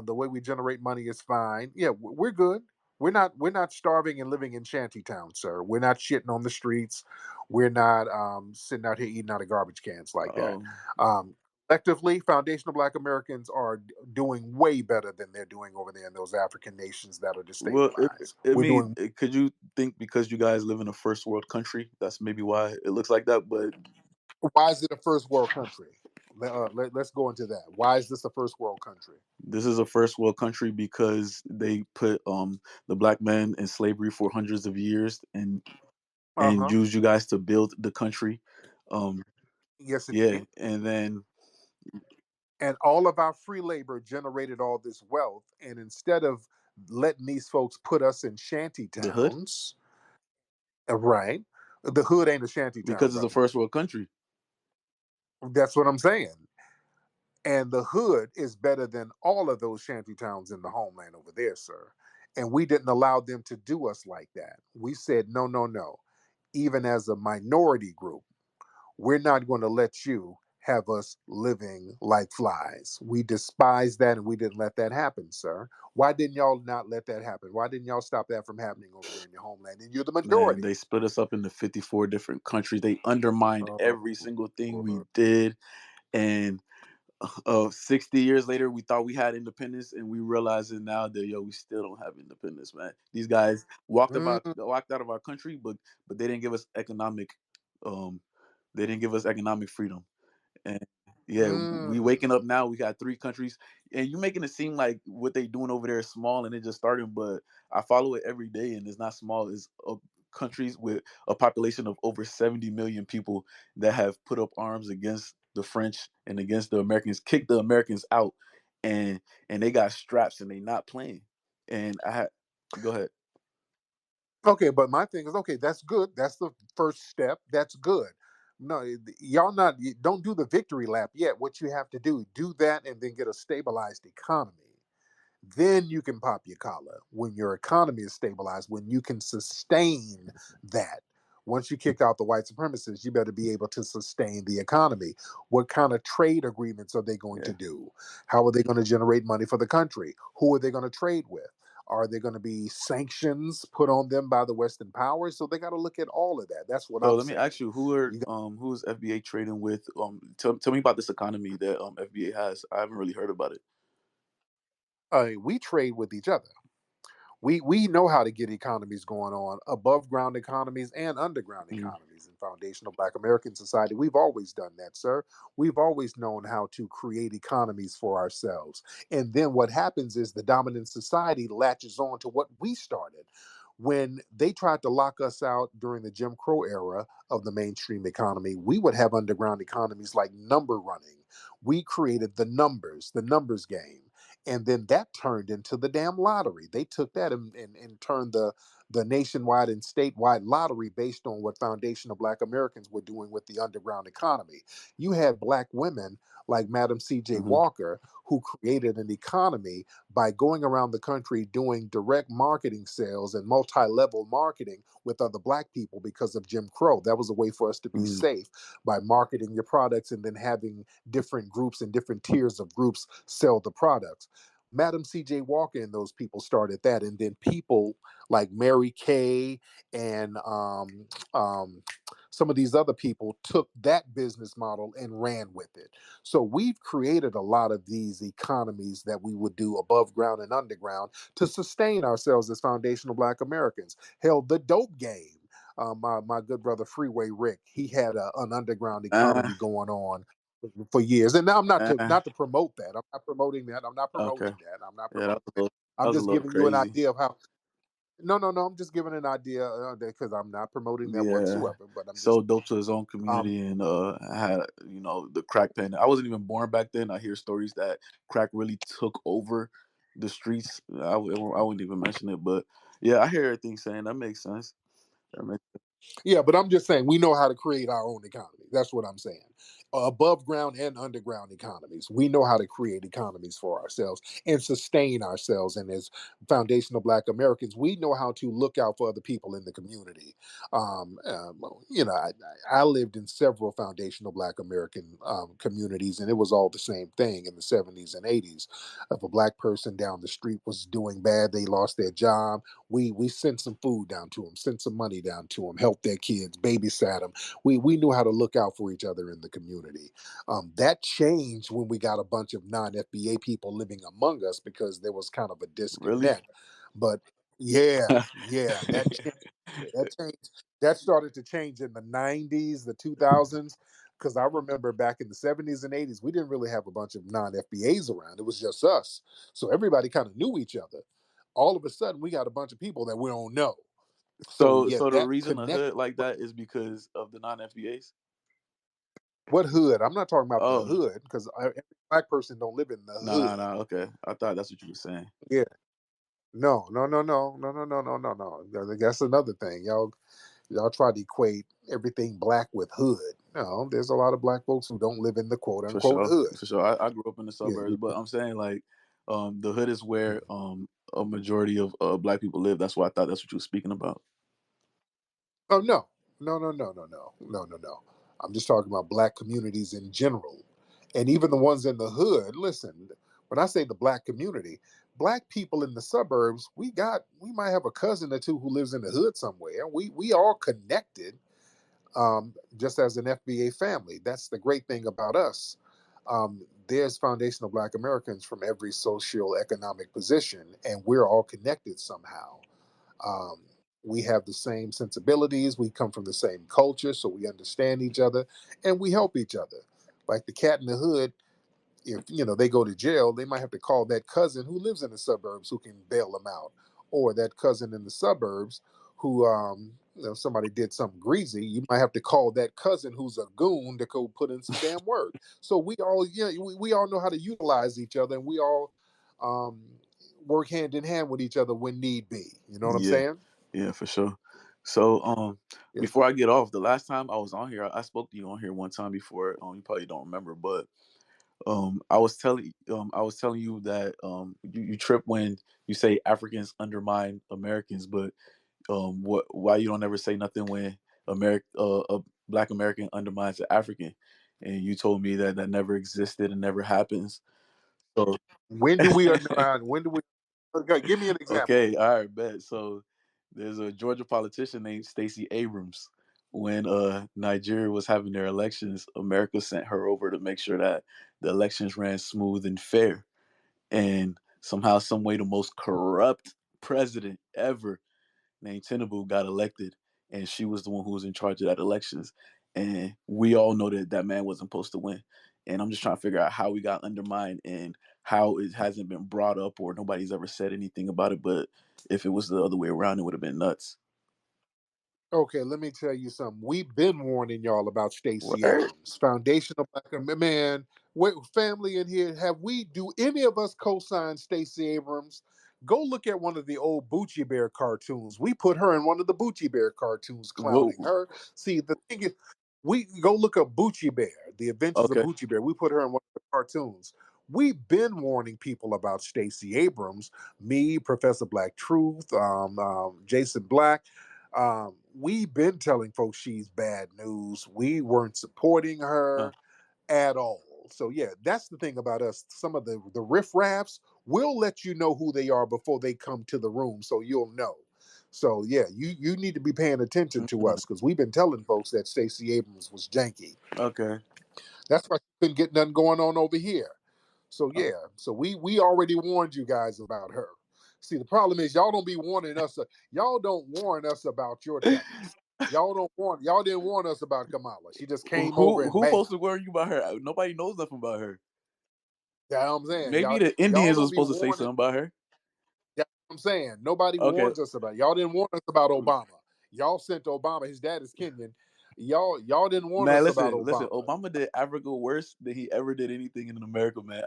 The way we generate money is fine. Yeah, we're good. We're not starving and living in shanty town, sir. We're not shitting on the streets. We're not sitting out here eating out of garbage cans like that. Oh, Collectively, foundational Black Americans are doing way better than they're doing over there in those African nations that are well, destabilized. I We're mean, doing. could you think because you guys live in a first world country, that's maybe why it looks like that? But Why is it a first world country? Let's go into that. Why is this a first world country? this is a first world country because they put the black man in slavery for hundreds of years Uh and huh. used you guys to build the country. Um, Yes, it yeah, did. and then And all of our free labor generated all this wealth. And instead of letting these folks put us in shanty the hood towns, right? The hood ain't a shanty town, because it's a brother. first world country. That's what I'm saying. And the hood is better than all of those shanty towns in the homeland over there, sir. And we didn't allow them to do us like that. We said, no, no, no. Even as a minority group, we're not going to let you have us living like flies. We despise that and we didn't let that happen, sir. Why didn't y'all not let that happen? Why didn't y'all stop that from happening over there in your homeland? And you're the Man, majority. they split us up into 54 different countries. They undermined Oh, every single thing we Lord. did. And 60 years later, we thought we had independence, and we realizing now that we still don't have independence, man. These guys Mm, walked out of our country, but they didn't give us um, economic freedom. And yeah, we mm. waking up now. We got 3 countries, and you making it seem like what they doing over there is small and it just starting. But I follow it every day, and it's not small. It's countries with a population of over 70 million people that have put up arms against the French and against the Americans, kicked the Americans out, and they got straps and they not playing. And I had go ahead. Okay, but my thing is, okay, that's good. That's the first step. That's good. No, y'all not. Don't do the victory lap yet. What you have to do that, and then get a stabilized economy. Then you can pop your collar when your economy is stabilized, when you can sustain that. Once you kick out the white supremacists, you better be able to sustain the economy. What kind of trade agreements are they going to Yeah, do? How are they going to generate money for the country? Who are they going to trade with? Are there going to be sanctions put on them by the Western powers? So they got to look at all of that. That's what So I'm let me saying. ask you, You got, who is FBA trading with? Tell me about this economy that FBA has. I haven't really heard about it. we trade with each other. We know how to get economies going on, above ground economies and underground Mm-hmm. economies. In Foundational Black American Society, we've always done that, sir. We've always known how to create economies for ourselves. And then what happens is the dominant society latches on to what we started. When they tried to lock us out during the Jim Crow era of the mainstream economy, we would have underground economies like number running. We created the numbers game, and then that turned into the damn lottery. They took that and turned the nationwide and statewide lottery based on what foundational Black Americans were doing with the underground economy. You had Black women like Madam C.J. Mm-hmm. Walker, who created an economy by going around the country doing direct marketing sales and multi-level marketing with other Black people because of Jim Crow. That was a way for us to be Mm-hmm. safe, by marketing your products and then having different groups and different tiers of groups sell the products. Madam C.J. Walker and those people started that, and then people like Mary Kay and some of these other people took that business model and ran with it. So we've created a lot of these economies that we would do above ground and underground to sustain ourselves as foundational Black Americans. Hell, the dope game. My good brother Freeway Rick, he had an underground Uh, economy going on for years. And now I'm uh, not to promote that. I'm not promoting that. I'm not okay. promoting that. I'm not Yeah, promoting that. that I'm was a just little giving you an crazy. idea of how. No, no, no. I'm just giving an idea because I'm not promoting that Yeah, whatsoever. But I'm just so dope to his own um community, and had the crack pen. I wasn't even born back then. I hear stories that crack really took over the streets. I wouldn't even mention it, but yeah, I hear everything saying. That makes sense. That makes Yeah, but I'm just saying we know how to create our own economy. That's what I'm saying. Above ground and underground economies. We know how to create economies for ourselves and sustain ourselves. And as foundational Black Americans, we know how to look out for other people in the community. I lived in several foundational Black American communities, and it was all the same thing in the 70s and 80s. If a Black person down the street was doing bad, they lost their job, we sent some food down to them, sent some money down to them, helped their kids, babysat them. We knew how to look out for each other in the community. That changed when we got a bunch of non-FBA people living among us because there was kind of a really. disconnect. But yeah, that changed. That changed. That started to change in the 90s, the 2000s. Because I remember back in the 70s and 80s, we didn't really have a bunch of non-FBAs around. It was just us. So everybody kind of knew each other. All of a sudden we got a bunch of people that we don't know. So So yeah, so the that reason the connect. hood like that is because of the non-FBAs. What hood? I'm not talking about the Oh, hood because every Black person don't live in the no, no, hood. no. Okay, I thought that's what you were saying. Yeah, no, no, no, no, no, no, no, no, no, no. That's another thing. Y'all try to equate everything Black with hood. No, there's a lot of Black folks who don't live in the quote For unquote sure, hood. for sure. I grew up in the Yeah. suburbs, but I'm saying like, the hood is where a majority of Black people live. That's why I thought that's what you were speaking about. Oh no, no, no, no, no, no, no, no, no. I'm just talking about Black communities in general, and even the ones in the hood. Listen, when I say the Black community, Black people in the suburbs, we might have a cousin or two who lives in the hood somewhere. We all connected, just as an FBA family. That's the great thing about us. There's foundational Black Americans from every social economic position, and we're all connected somehow. Um, we have the same sensibilities. We come from the same culture, so we understand each other and we help each other. Like the cat in the hood, if they go to jail, they might have to call that cousin who lives in the suburbs who can bail them out, or that cousin in the suburbs who, somebody did something greasy. You might have to call that cousin who's a goon to go put in some damn work. So we all, we all know how to utilize each other, and we all um, work hand in hand with each other when need be. You know what I'm Yeah, saying? yeah, for sure. So Yeah. before I get off, the last time I was on here, I spoke to you on here one time before. You probably don't remember, but I was telling you that you trip when you say Africans undermine Americans, but why you don't ever say nothing when a Black American undermines an African, and you told me that that never existed and never happens. So When do we undermine? When do we? Okay, give me an example. Okay, all right, bet. So there's a Georgia politician named Stacey Abrams. When Nigeria was having their elections, America sent her over to make sure that the elections ran smooth and fair. And somehow, some way, the most corrupt president ever, named Tinubu, got elected, and she was the one who was in charge of that elections. And we all know that that man wasn't supposed to win. And I'm just trying to figure out how we got undermined and how it hasn't been brought up or nobody's ever said anything about it. But if it was the other way around, it would have been nuts. Okay, let me tell you something. We've been warning y'all about Stacey Word? Abrams, foundational black man. Family in here, do any of us co-sign Stacey Abrams? Go look at one of the old Bucci Bear cartoons. We put her in one of the Bucci Bear cartoons, Whoa. clowning her. See, the thing is, we go look up Bucci Bear, The Adventures of Okay. Bucci Bear. We put her in one of the cartoons. We've been warning people about Stacey Abrams. Me, Professor Black Truth, Jason Black. We've been telling folks she's bad news. We weren't supporting her at all. So yeah, that's the thing about us. Some of the riffraffs, we'll let you know who they are before they come to the room, so you'll know. So yeah, you need to be paying attention to us because we've been telling folks that Stacey Abrams was janky. Okay. That's why she couldn't get nothing going on over here. So yeah, so we already warned you guys about her. See, the problem is y'all don't be warning us. Y'all don't warn us about your tellies. Y'all didn't warn us about Kamala. She just came over Who and bam. supposed to worry you about her? Nobody knows nothing about her. That's what I'm saying. Maybe Y'all the y'all Indians were don't be supposed to say warning. something about her. That's what I'm saying. Nobody Okay. warns us about it. Y'all didn't warn us about Obama. Y'all sent Obama. His dad is Kenyan. Y'all didn't warn Man, us about listen. Obama. Obama did Africa worse than he ever did anything in America, man.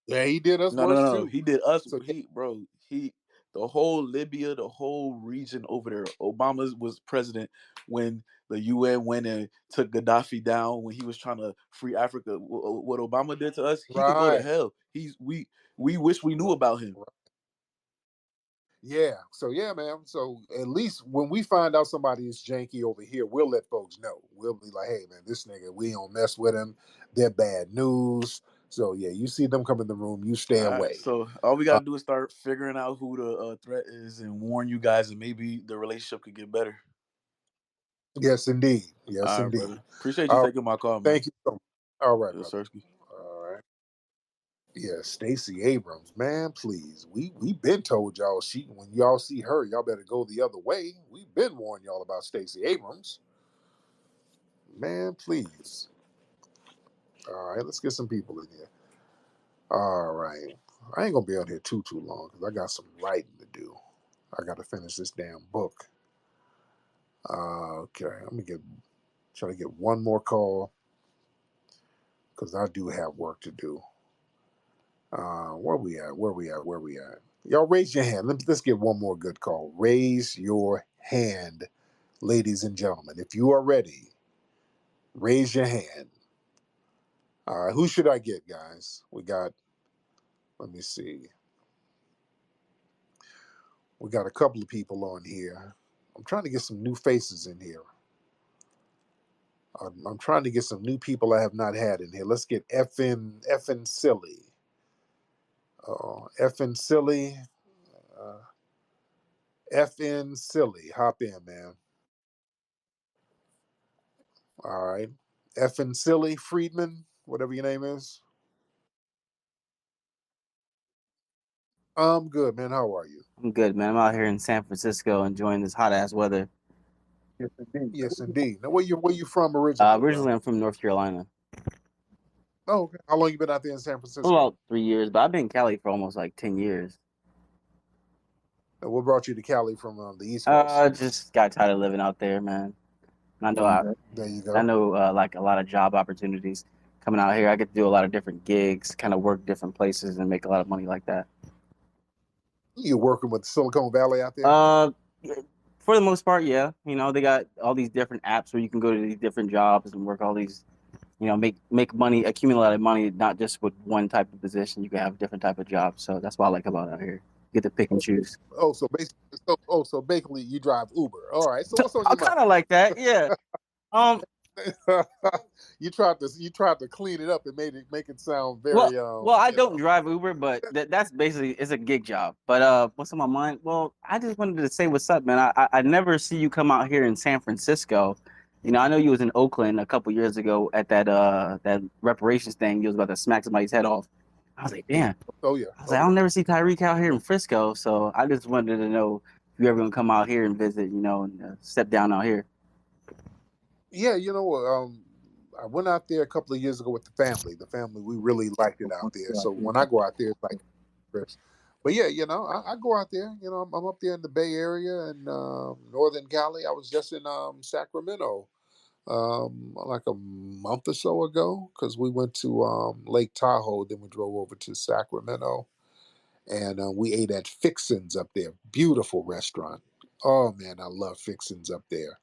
Yeah, he did us No, no, worse no. too. He did us. So The whole Libya, the whole region over there. Obama was president when the UN went and took Gaddafi down when he was trying to free Africa. What Obama did to us, he could go to right. hell. We wish we knew about him. Yeah. So yeah, man. So at least when we find out somebody is janky over here, we'll let folks know. We'll be like, hey man, this nigga, we don't mess with him. They're bad news. So yeah, you see them come in the room, you stay All right, away. so all we gotta do is start figuring out who the threat is and warn you guys, and maybe the relationship could get better. Yes, indeed. Yes, All right, indeed. brother. Appreciate you All right. taking my call, man. Thank you so much. All right, Yes, brother. Sirski. All right. Yeah, Stacey Abrams, man, please. We been told y'all when y'all see her, y'all better go the other way. We've been warning y'all about Stacey Abrams. Man, please. All right, let's get some people in here. All right. I ain't gonna be on here too long because I got some writing to do. I gotta finish this damn book. Okay, I'm gonna try to get one more call because I do have work to do. Where we at? Where we at? Where we at? Y'all raise your hand. Let's get one more good call. Raise your hand, ladies and gentlemen. If you are ready, raise your hand. All right, who should I get, guys? Let me see. We got a couple of people on here. I'm trying to get some new faces in here. I'm trying to get some new people I have not had in here. Let's get effing silly. Effing silly. Uh, FN silly. Hop in, man. All right. Effing silly Friedman, whatever your name is. I'm good, man. How are you? I'm good, man. I'm out here in San Francisco enjoying this hot ass weather. Yes, indeed. Yes, indeed. Now, where you from originally, bro? Originally, I'm from North Carolina. Oh, okay. How long you been out there in San For Francisco? about 3 years, but I've been in Cali for almost like 10 years. Now, what brought you to Cali from the East Coast? Just got tired of living out there, man. I know, There you I go. know, like a lot of job opportunities coming out here. I get to do a lot of different gigs, kind of work different places, and make a lot of money like that. You working with Silicon Valley out there? Yeah, for the most part, yeah. You know, they got all these different apps where you can go to these different jobs and work all these, make money, accumulate a lot of money, not just with one type of position. You can have different type of jobs. So that's what I like about out here. You get to pick and choose. Oh, so basically, you drive Uber. All right. So So what's on I'm your mind? kind of like that, yeah. Um, You tried to clean it up and make it sound Well, very I you know. don't drive Uber, but that's basically it's a gig job. But what's on my mind? Well, I just wanted to say what's up, man. I never see you come out here in San Francisco. You know, I know you was in Oakland a couple years ago at that reparations thing. You was about to smack somebody's head off. I was like, damn. Oh yeah. I was like, I'll never see Tariq out here in Frisco. So I just wanted to know if you ever gonna come out here and visit. You know, and step down out here. Yeah, I went out there a couple of years ago with the family. The family, we really liked it out there. So when I go out there, it's like trips. But yeah, I go out there. I'm up there in the Bay Area and Northern Cali. I was just in Sacramento like a month or so ago because we went to Lake Tahoe. Then we drove over to Sacramento and we ate at Fixin's up there. Beautiful restaurant. Oh man, I love Fixin's up there.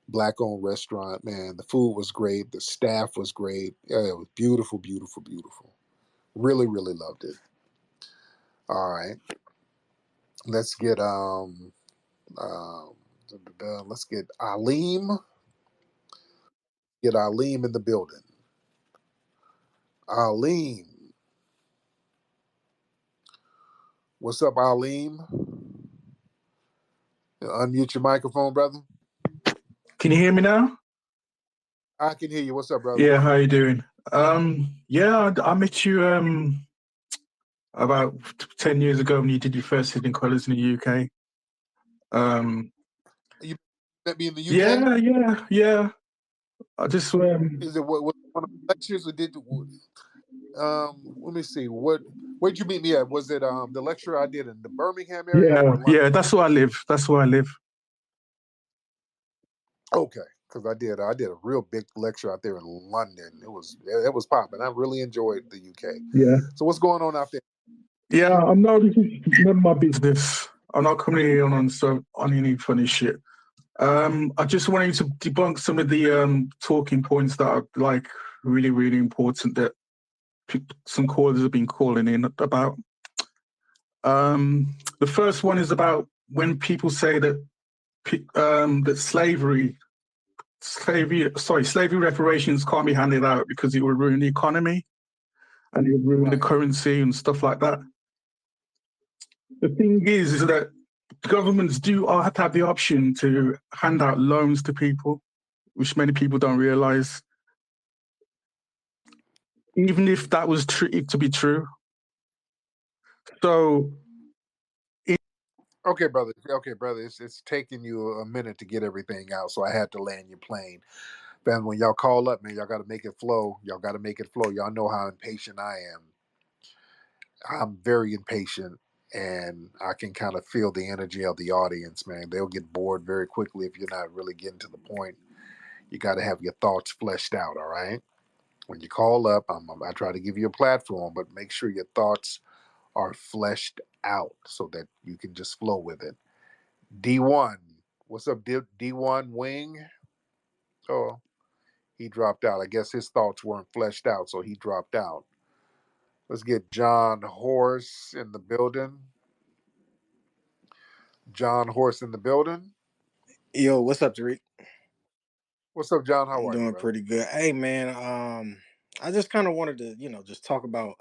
Black owned restaurant, man. The food was great. The staff was great. Yeah, it was beautiful, beautiful, beautiful. Really, really loved it. All right. Let's get um let's get Aleem. Get Aleem in the building. Aleem. What's up, Aleem? Unmute your microphone, brother. Can you hear me now? I can hear you. What's up, brother? Yeah, how you doing? Yeah, I met you about 10 years ago when you did your first hidden colours in the UK. You met me in the UK? Yeah. I just Is it what one of the lectures or let me see. Where'd you meet me at? Was it the lecture I did in the Birmingham area or London? yeah, that's where I live. That's where I live. Okay, because I did a real big lecture out there in London. It was popping. I really enjoyed the UK. Yeah. So what's going on out there? Yeah, I'm not. This is none of my business. I'm not coming here on any funny shit. I just wanted to debunk some of the talking points that are like really, really important that some callers have been calling in about. The first one is about when people say that that slavery reparations can't be handed out because it would ruin the economy and it would ruin the currency and stuff like that. The thing is that governments do have to have the option to hand out loans to people, which many people don't realize. Even if that was to be true. So Okay, brother. It's taking you a minute to get everything out, so I had to land your plane. Man, when y'all call up, man, y'all got to make it flow. Y'all know how impatient I am. I'm very impatient, and I can kind of feel the energy of the audience, man. They'll get bored very quickly if you're not really getting to the point. You got to have your thoughts fleshed out, all right? When you call up, I try to give you a platform, but make sure your thoughts are fleshed out so that you can just flow with it. D1. What's up, D1 Wing? Oh, he dropped out. I guess his thoughts weren't fleshed out, so he dropped out. Let's get John Horse in the building. John Horse in the building. Yo, what's up, Tariq? What's up, John? How I'm are you, doing brother? pretty good. Hey, man, I just kind of wanted to, just talk about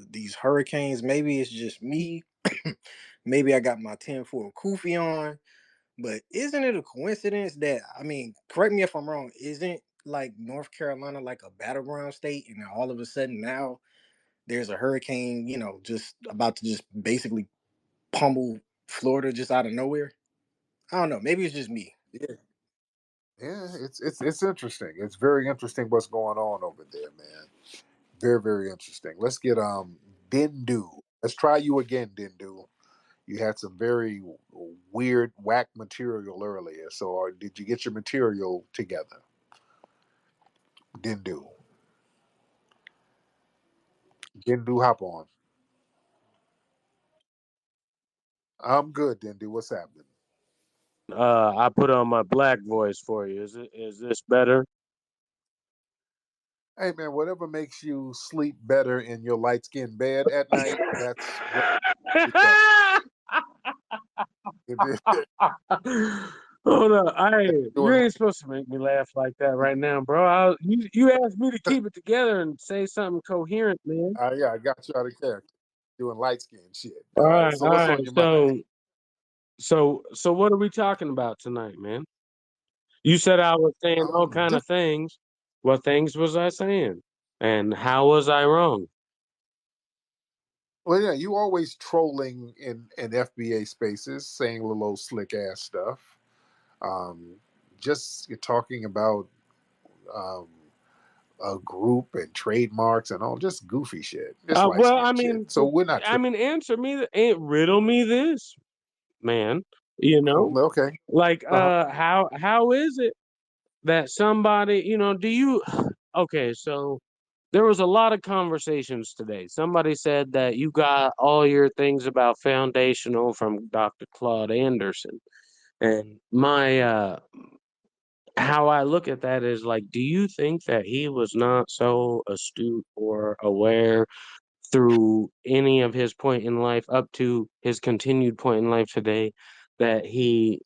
these hurricanes. Maybe it's just me. Maybe I got my 10-4 kufi on, but isn't it a coincidence that, I mean, correct me if I'm wrong, isn't like North Carolina like a battleground state, and then all of a sudden now there's a hurricane, just about to just basically pummel Florida just out of nowhere? I don't know. Maybe it's just me. Yeah. Yeah, it's interesting. It's very interesting what's going on over there, man. Very, very interesting. Let's get Dindu. Let's try you again, Dindu. You had some very weird whack material earlier. So did you get your material together? Dindu. Dindu, hop on. I'm good, Dindu. What's happening? I put on my black voice for you. Is this better? Hey man, whatever makes you sleep better in your light skinned bed at night, that's what you do. Hold up. You Doing ain't supposed to make me laugh like that right now, bro. You asked me to keep it together and say something coherent, man. yeah, I got you out of character. Doing light skin shit. All All right. right, So all what's right. on your mind? So what are we talking about tonight, man? You said I was saying all kind of Just things. What things was I saying? And how was I wrong? well, yeah, you always trolling in FBA spaces, saying little old slick ass stuff. Um, just you're talking about um, a group and trademarks and all, just goofy shit, just light Well, skin shit. So so we're not. answer me, riddle me this, man. You know, Okay. like, Uh-huh. how is it that somebody, do you? Okay, so there was a lot of conversations today. Somebody said that you got all your things about foundational from Dr. Claude Anderson, and my how I look at that is like, do you think that he was not so astute or aware through any of his point in life up to his continued point in life today that he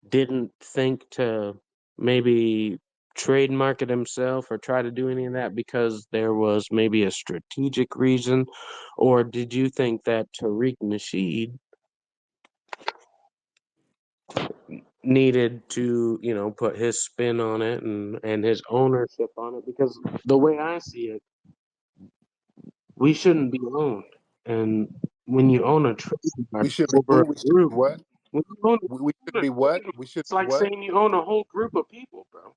didn't think to maybe trademark it himself or try to do any of that because there was maybe a strategic reason? Or did you think that Tariq Nasheed needed to, put his spin on it and his ownership on it? Because the way I see it, we shouldn't be owned. And when you own a We trademark should be over who? a We should group, be what? when you own We should a be what? trademark, We should it's be like what? saying you own a whole group of people, bro.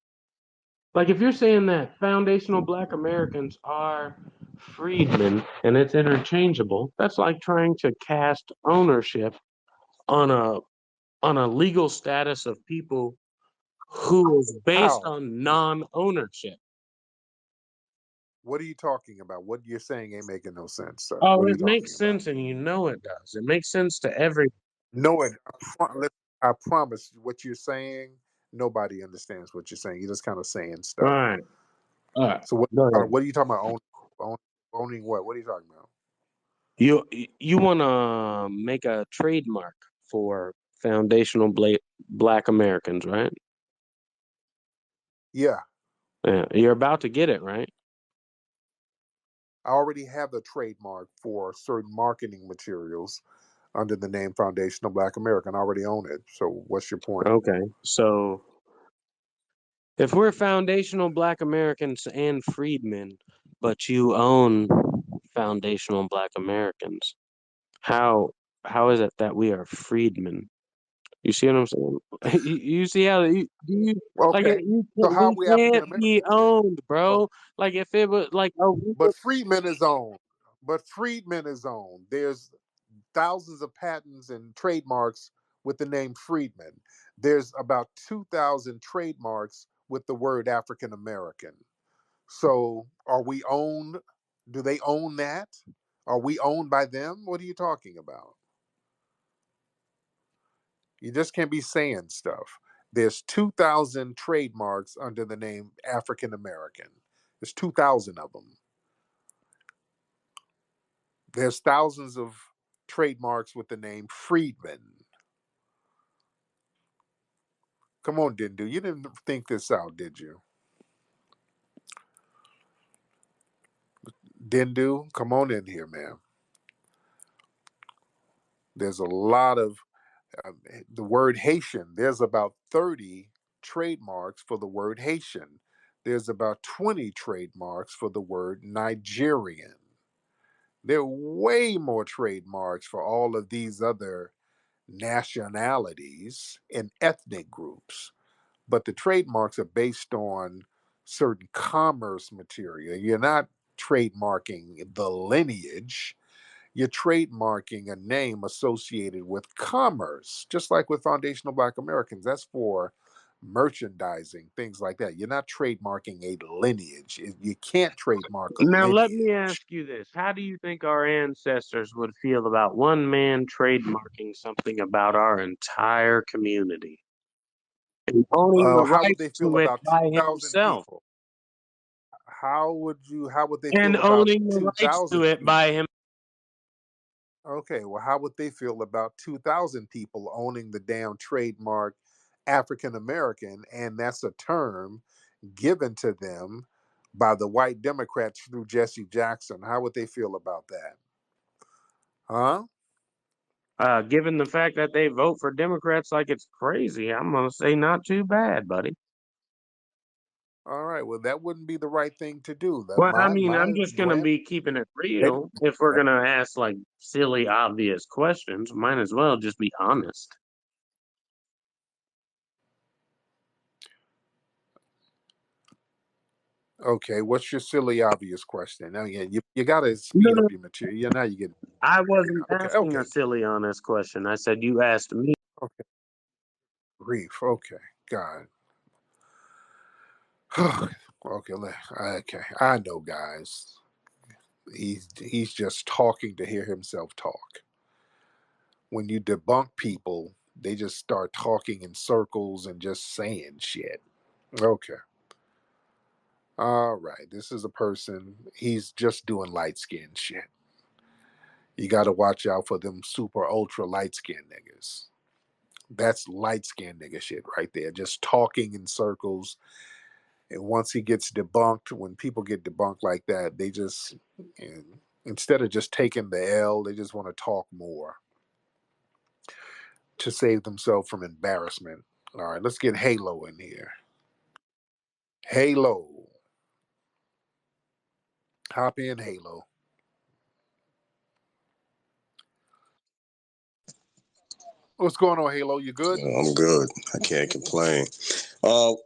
Like if you're saying that foundational Black Americans are freedmen and it's interchangeable, that's like trying to cast ownership on a legal status of people who is based How? on non-ownership. What are you talking about? What you're saying ain't making no sense, sir. Oh, What are you it talking makes about? sense, and you know it does. It makes sense to every. No, I promise what you're saying. Nobody understands what you're saying. You're just kind of saying All stuff. right, all right. So what? Go ahead. What are you talking about? Owning what? What are you talking about? You want to make a trademark for foundational Black Americans, right? Yeah, Yeah, you're about to get it, right? I already have a trademark for certain marketing materials under the name Foundational Black American. I already own it. So what's your point? Okay. So if we're foundational Black Americans and freedmen, but you own foundational Black Americans, how how is it that we are freedmen? You see what I'm saying? You see how you like Okay. So how are we we African can't be Americans then? owned, So, bro. Like if it was like a but Freedmen is owned. But Freedmen is owned. There's thousands of patents and trademarks with the name Freedman. There's about 2,000 trademarks with the word African American. So are we owned? Do they own that? Are we owned by them? What are you talking about? You just can't be saying stuff. There's 2,000 trademarks under the name African American. There's 2,000 of them. There's thousands of trademarks with the name Freedman. Come on, Dindu. You didn't think this out, did you? Dindu, come on in here, man. There's a lot of the word Haitian. There's about 30 trademarks for the word Haitian. There's about 20 trademarks for the word Nigerian. There are way more trademarks for all of these other nationalities and ethnic groups. But the trademarks are based on certain commerce material. You're not trademarking the lineage, you're trademarking a name associated with commerce, just like with Foundational Black Americans. That's for merchandising, things like that. You're not trademarking a lineage. You can't trademark a Now let me ask lineage. you this. How do you think our ancestors would feel about one man trademarking something about our entire community and owning the How would they rights feel to it about by 2,000 himself? people? How would they And feel about owning the rights to 2,000 it people? by him. Okay, well, how would they feel about 2,000 people owning the damn trademark African American, and that's a term given to them by the white Democrats through Jesse Jackson. How would they feel about that? Huh? Given the fact that they vote for Democrats like it's crazy, I'm gonna say not too bad, buddy. All right. Well, that wouldn't be the right thing to do. That Well, I my mean, I'm my just gonna grand be keeping it they real. don't If do we're that. gonna ask like silly, obvious questions, might as well just be honest. Okay. What's your silly obvious question? Now, again, you got to No, speed no, up your material. Yeah, now you get. I Yeah. wasn't Okay. asking a Okay. silly, honest question. I said you asked me. Okay. Grief. Okay. God. Okay. Okay. I know, guys. He's just talking to hear himself talk. When you debunk people, they just start talking in circles and just saying shit. Okay. All right. This is a person, he's just doing light skin shit. You got to watch out for them super ultra light skin niggas. That's light skin nigga shit right there. Just talking in circles. And once he gets debunked, when people get debunked like that, they just, instead of just taking the L, they just want to talk more to save themselves from embarrassment. All right, let's get Halo in here. Halo. Hop in, Halo. What's going on, Halo? You good? I'm good. I can't complain.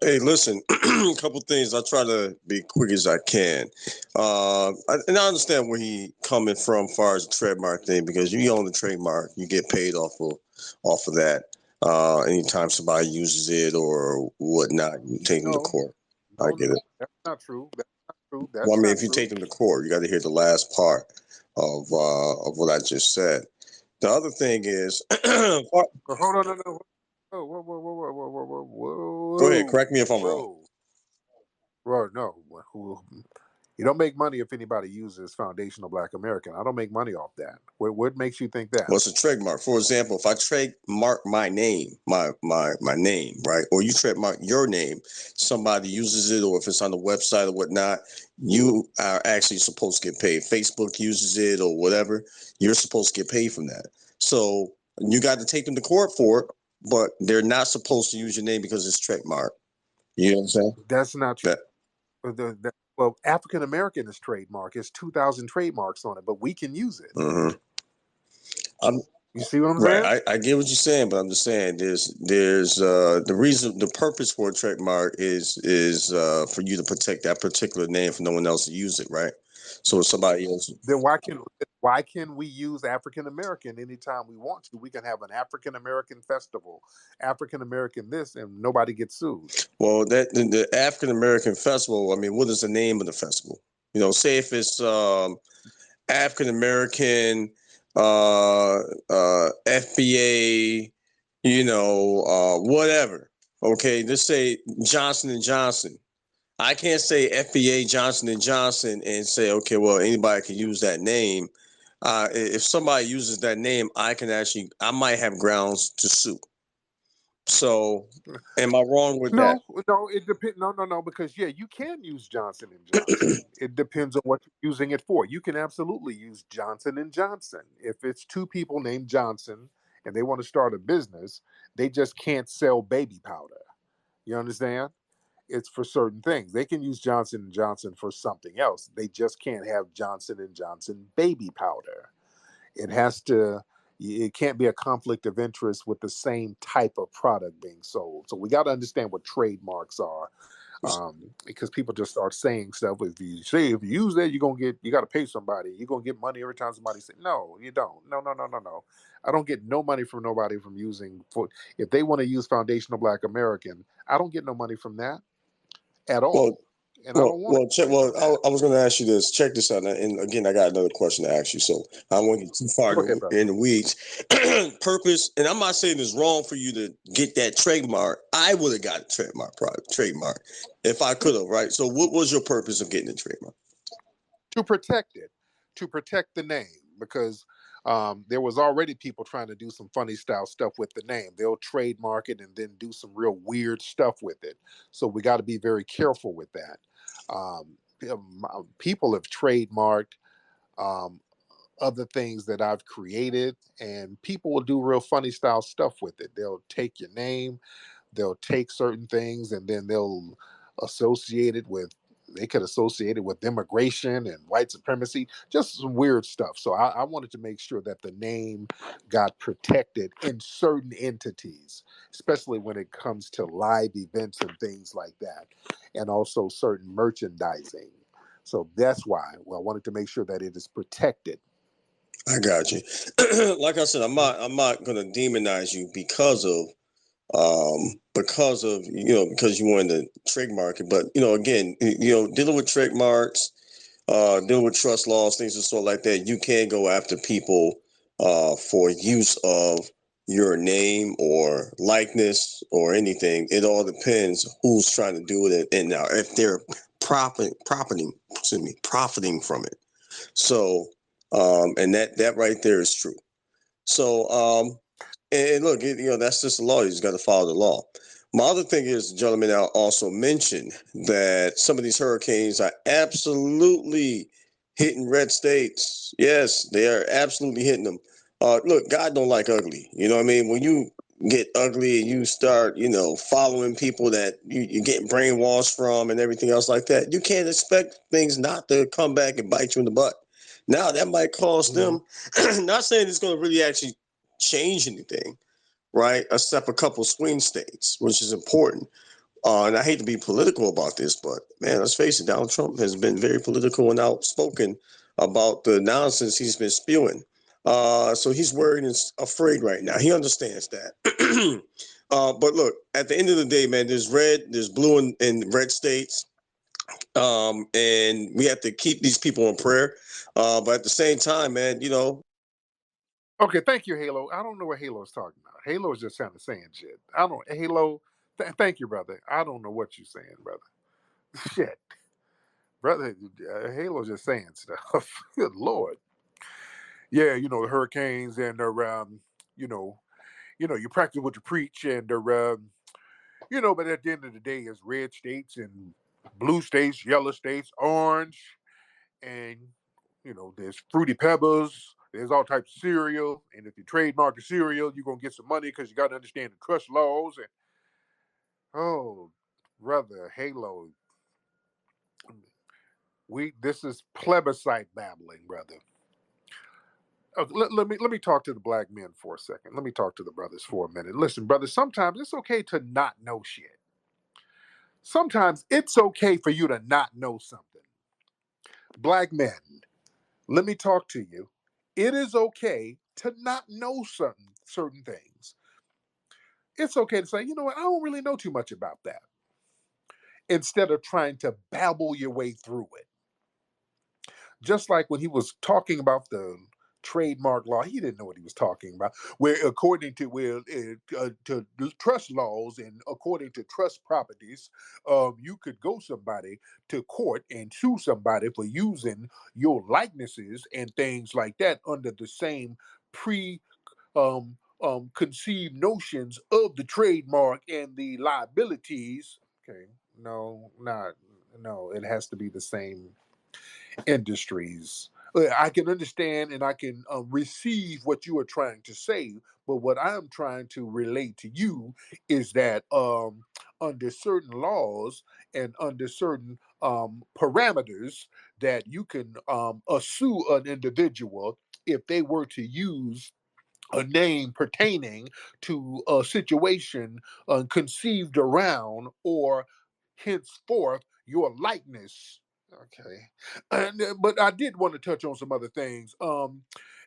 Hey, listen, a couple things. I try to be quick as I can. And I understand where he coming from, as far as the trademark thing, because you own the trademark, you get paid off of that. Anytime somebody uses it or whatnot, you take them to No, court. I no, get it. that's not true. That's not true. Well, That's I mean, not if you true. take them to court, you got to hear the last part of what I just said. The other thing is, go Hold on, no, no. Whoa, whoa, whoa, whoa, whoa, whoa, whoa, ahead, whoa, correct me if I'm wrong. whoa, whoa. No, you don't make money if anybody uses foundational Black American. I don't make money off that. What makes you think that? Well, it's a trademark. For example, if I trademark my name, my name, right, or you trademark your name, somebody uses it, or if it's on the website or whatnot, you are actually supposed to get paid. Facebook uses it or whatever, you're supposed to get paid from that. So you got to take them to court for it, but they're not supposed to use your name because it's trademark. You know what I'm saying? That's not true. That, Well, African American is trademark. It's 2,000 trademarks on it, but we can use it. mm-hmm. I'm, You see what I'm Right, saying? I get what you're saying, but I'm just saying there's the reason, the purpose for a trademark is for you to protect that particular name for no one else to use it, right? So if somebody else, Then why can we use African American anytime we want to? We can have an African American festival, African American this, and nobody gets sued. well, that the African American festival. I mean, what is the name of the festival? You know, say if it's African American FBA, you know, whatever. Okay, let's say Johnson and Johnson. I can't say FBA Johnson and Johnson and say, okay, well, anybody can use that name. If somebody uses that name, I might have grounds to sue. So, am I wrong with that? No, no, it depends. No, no, no, because yeah, you can use Johnson and Johnson. It depends on what you're using it for. You can absolutely use Johnson and Johnson if it's two people named Johnson and they want to start a business. They just can't sell baby powder. You understand? It's for certain things. They can use Johnson and Johnson for something else. They just can't have Johnson and Johnson baby powder. It has to. It can't be a conflict of interest with the same type of product being sold. So we got to understand what trademarks are, because people just start saying stuff. If you use that, you got to pay somebody. You're gonna get money every time somebody say no. You don't. No, no, no, no, no. I don't get no money from nobody from using for. If they want to use foundational Black American, I don't get no money from that at Well, all, and I don't want check. money Well, from that. I was going to ask you this. Check this out. And again, I got another question to ask you. So I won't get too far Go ahead, brother. in the weeds. Purpose, and I'm not saying it's wrong for you to get that trademark. I would have got a trademark if I could have. Right. So, what was your purpose of getting the trademark? To protect it, to protect the name, because there was already people trying to do some funny style stuff with the name. They'll trademark it and then do some real weird stuff with it. So we got to be very careful with that. People have trademarked um, other things that I've created, and people will do real funny style stuff with it. They'll take your name, they'll take certain things, and then they'll associate it with, they could associate it with immigration and white supremacy, just some weird stuff. So I wanted to make sure that the name got protected in certain entities, especially when it comes to live events and things like that, and also certain merchandising. So that's why, well, I wanted to make sure that it is protected. I got you. Like I said, I'm not gonna demonize you because of because you wanted to trademark it. But again, dealing with trademarks, dealing with trust laws, things of sort like that, you can go after people for use of your name or likeness or anything. It all depends who's trying to do it, and now if they're profiting from it. So, and that right there is true. So, and look, that's just the law. You just got to follow the law. My other thing is, the gentleman also mentioned that some of these hurricanes are absolutely hitting red states. Yes, they are absolutely hitting them. Look, God don't like ugly. You know what I mean? When you get ugly and you start, following people that you're getting brainwashed from and everything else like that, you can't expect things not to come back and bite you in the butt. Now, that might cost them, not saying it's going to really actually change anything, right? Except a couple swing states, which is important. And I hate to be political about this, but man, let's face it, Donald Trump has been very political and outspoken about the nonsense he's been spewing. So he's worried and afraid right now. He understands that. But look, at the end of the day, man, there's red, there's blue and red states. And we have to keep these people in prayer. But at the same time, man, Okay, thank you, Halo. I don't know what Halo is talking about. Halo is just kind of saying shit. I don't, Halo, thank you, brother. I don't know what you're saying, brother. Shit. Brother, Halo's just saying stuff. Good Lord. Yeah, the hurricanes and you know, you practice what you preach, and but at the end of the day, it's red states and blue states, yellow states, orange, and there's fruity pebbles. There's all types of cereal, and if you trademark the cereal, you're gonna get some money because you got to understand the trust laws. And oh, brother, Halo, this is plebiscite babbling, brother. Let me talk to the black men for a second. Let me talk to the brothers for a minute. Listen, brothers, sometimes it's okay to not know shit. Sometimes it's okay for you to not know something. Black men, let me talk to you. It is okay to not know certain things. It's okay to say, you know what, I don't really know too much about that, instead of trying to babble your way through it. Just like when he was talking about the trademark law, he didn't know what he was talking about. Where according to to trust laws and according to trust properties, you could go somebody to court and sue somebody for using your likenesses and things like that under the same pre conceived notions of the trademark and the liabilities. Okay, no, it has to be the same industries. I can understand and I can receive what you are trying to say, but what I'm trying to relate to you is that under certain laws and under certain parameters, that you can sue an individual if they were to use a name pertaining to a situation conceived around or henceforth your likeness. Okay, but I did want to touch on some other things.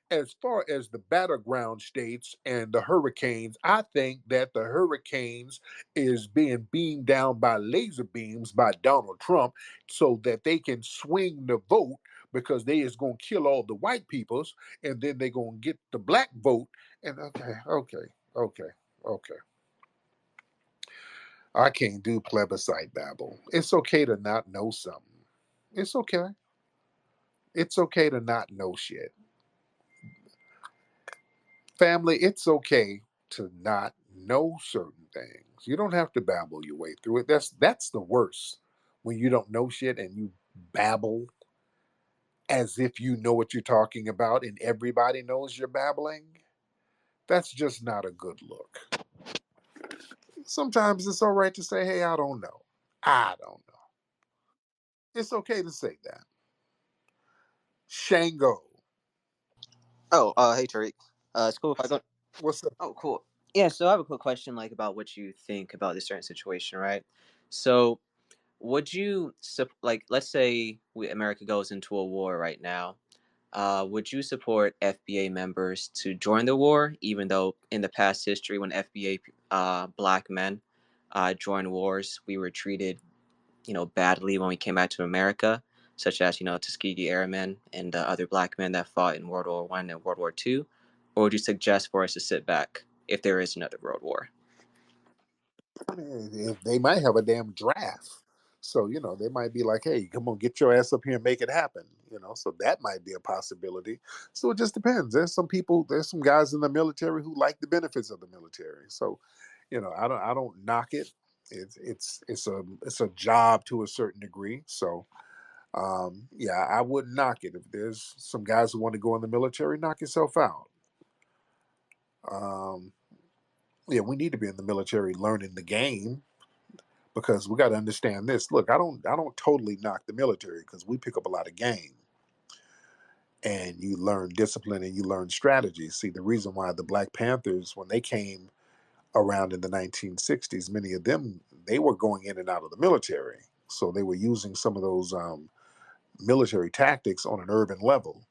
As far as the battleground states and the hurricanes, I think that the hurricanes is being beamed down by laser beams by Donald Trump so that they can swing the vote, because they is going to kill all the white peoples and then they going to get the black vote. And okay. I can't do plebiscite babble. It's okay to not know something. It's okay. It's okay to not know shit. Family, it's okay to not know certain things. You don't have to babble your way through it. That's the worst. When you don't know shit and you babble as if you know what you're talking about and everybody knows you're babbling. That's just not a good look. Sometimes it's all right to say, hey, I don't know. I don't know. It's okay to say that. Shango. Oh, hey Tariq. It's cool if I go. What's up? Oh, cool. Yeah, so I have a quick question, like about what you think about this certain situation, right? So, would you like, let's say America goes into a war right now? Would you support FBA members to join the war, even though in the past history, when FBA black men joined wars, we were treated, badly when we came back to America, such as, Tuskegee Airmen and other black men that fought in World War One and World War Two? Or would you suggest for us to sit back if there is another world war? They might have a damn draft. So, they might be like, hey, come on, get your ass up here and make it happen. So that might be a possibility. So it just depends. There's some guys in the military who like the benefits of the military. So, I don't knock it. It's a job to a certain degree. So, yeah, I wouldn't knock it. If there's some guys who want to go in the military, knock yourself out. Um, yeah, we need to be in the military learning the game, because we got to understand this. Look, I don't totally knock the military, because we pick up a lot of game and you learn discipline and you learn strategy. See, the reason why the Black Panthers, when they came around in the 1960s, many of them, they were going in and out of the military. So they were using some of those military tactics on an urban level.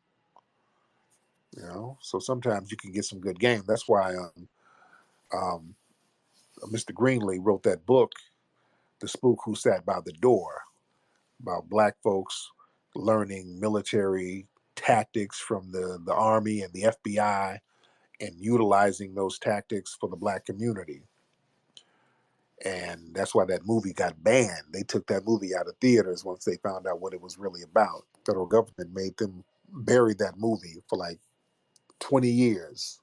So sometimes you can get some good game. That's why um, Mr. Greenlee wrote that book, The Spook Who Sat by the Door, about black folks learning military tactics from the Army and the FBI and utilizing those tactics for the black community. And that's why that movie got banned. They took that movie out of theaters once they found out what it was really about. Federal government made them bury that movie for like 20 years.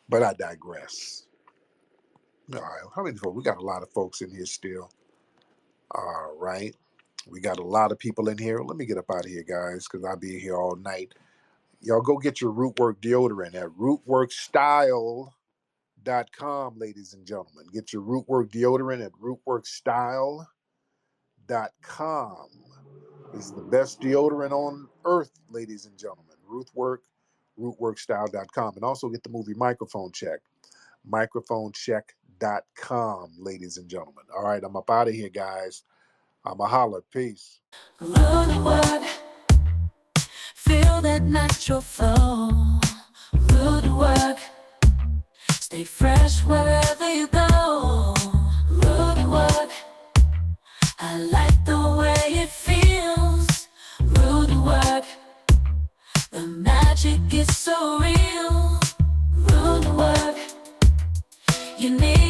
But I digress. All right, how many folks? We got a lot of folks in here still. All right. We got a lot of people in here. Let me get up out of here, guys, because I'll be here all night. Y'all go get your Rootwork deodorant at rootworkstyle.com, ladies and gentlemen. Get your Rootwork deodorant at rootworkstyle.com. It's the best deodorant on earth, ladies and gentlemen. rootworkstyle.com. And also get the movie Microphone Check. Microphonecheck.com, ladies and gentlemen. All right, I'm up out of here, guys. I'm a holler. Peace. Run the word, feel that natural flow. Do the work, stay fresh wherever you go. Do the work, I like the way it feels. Do the work, the magic is so real. Do the work, you need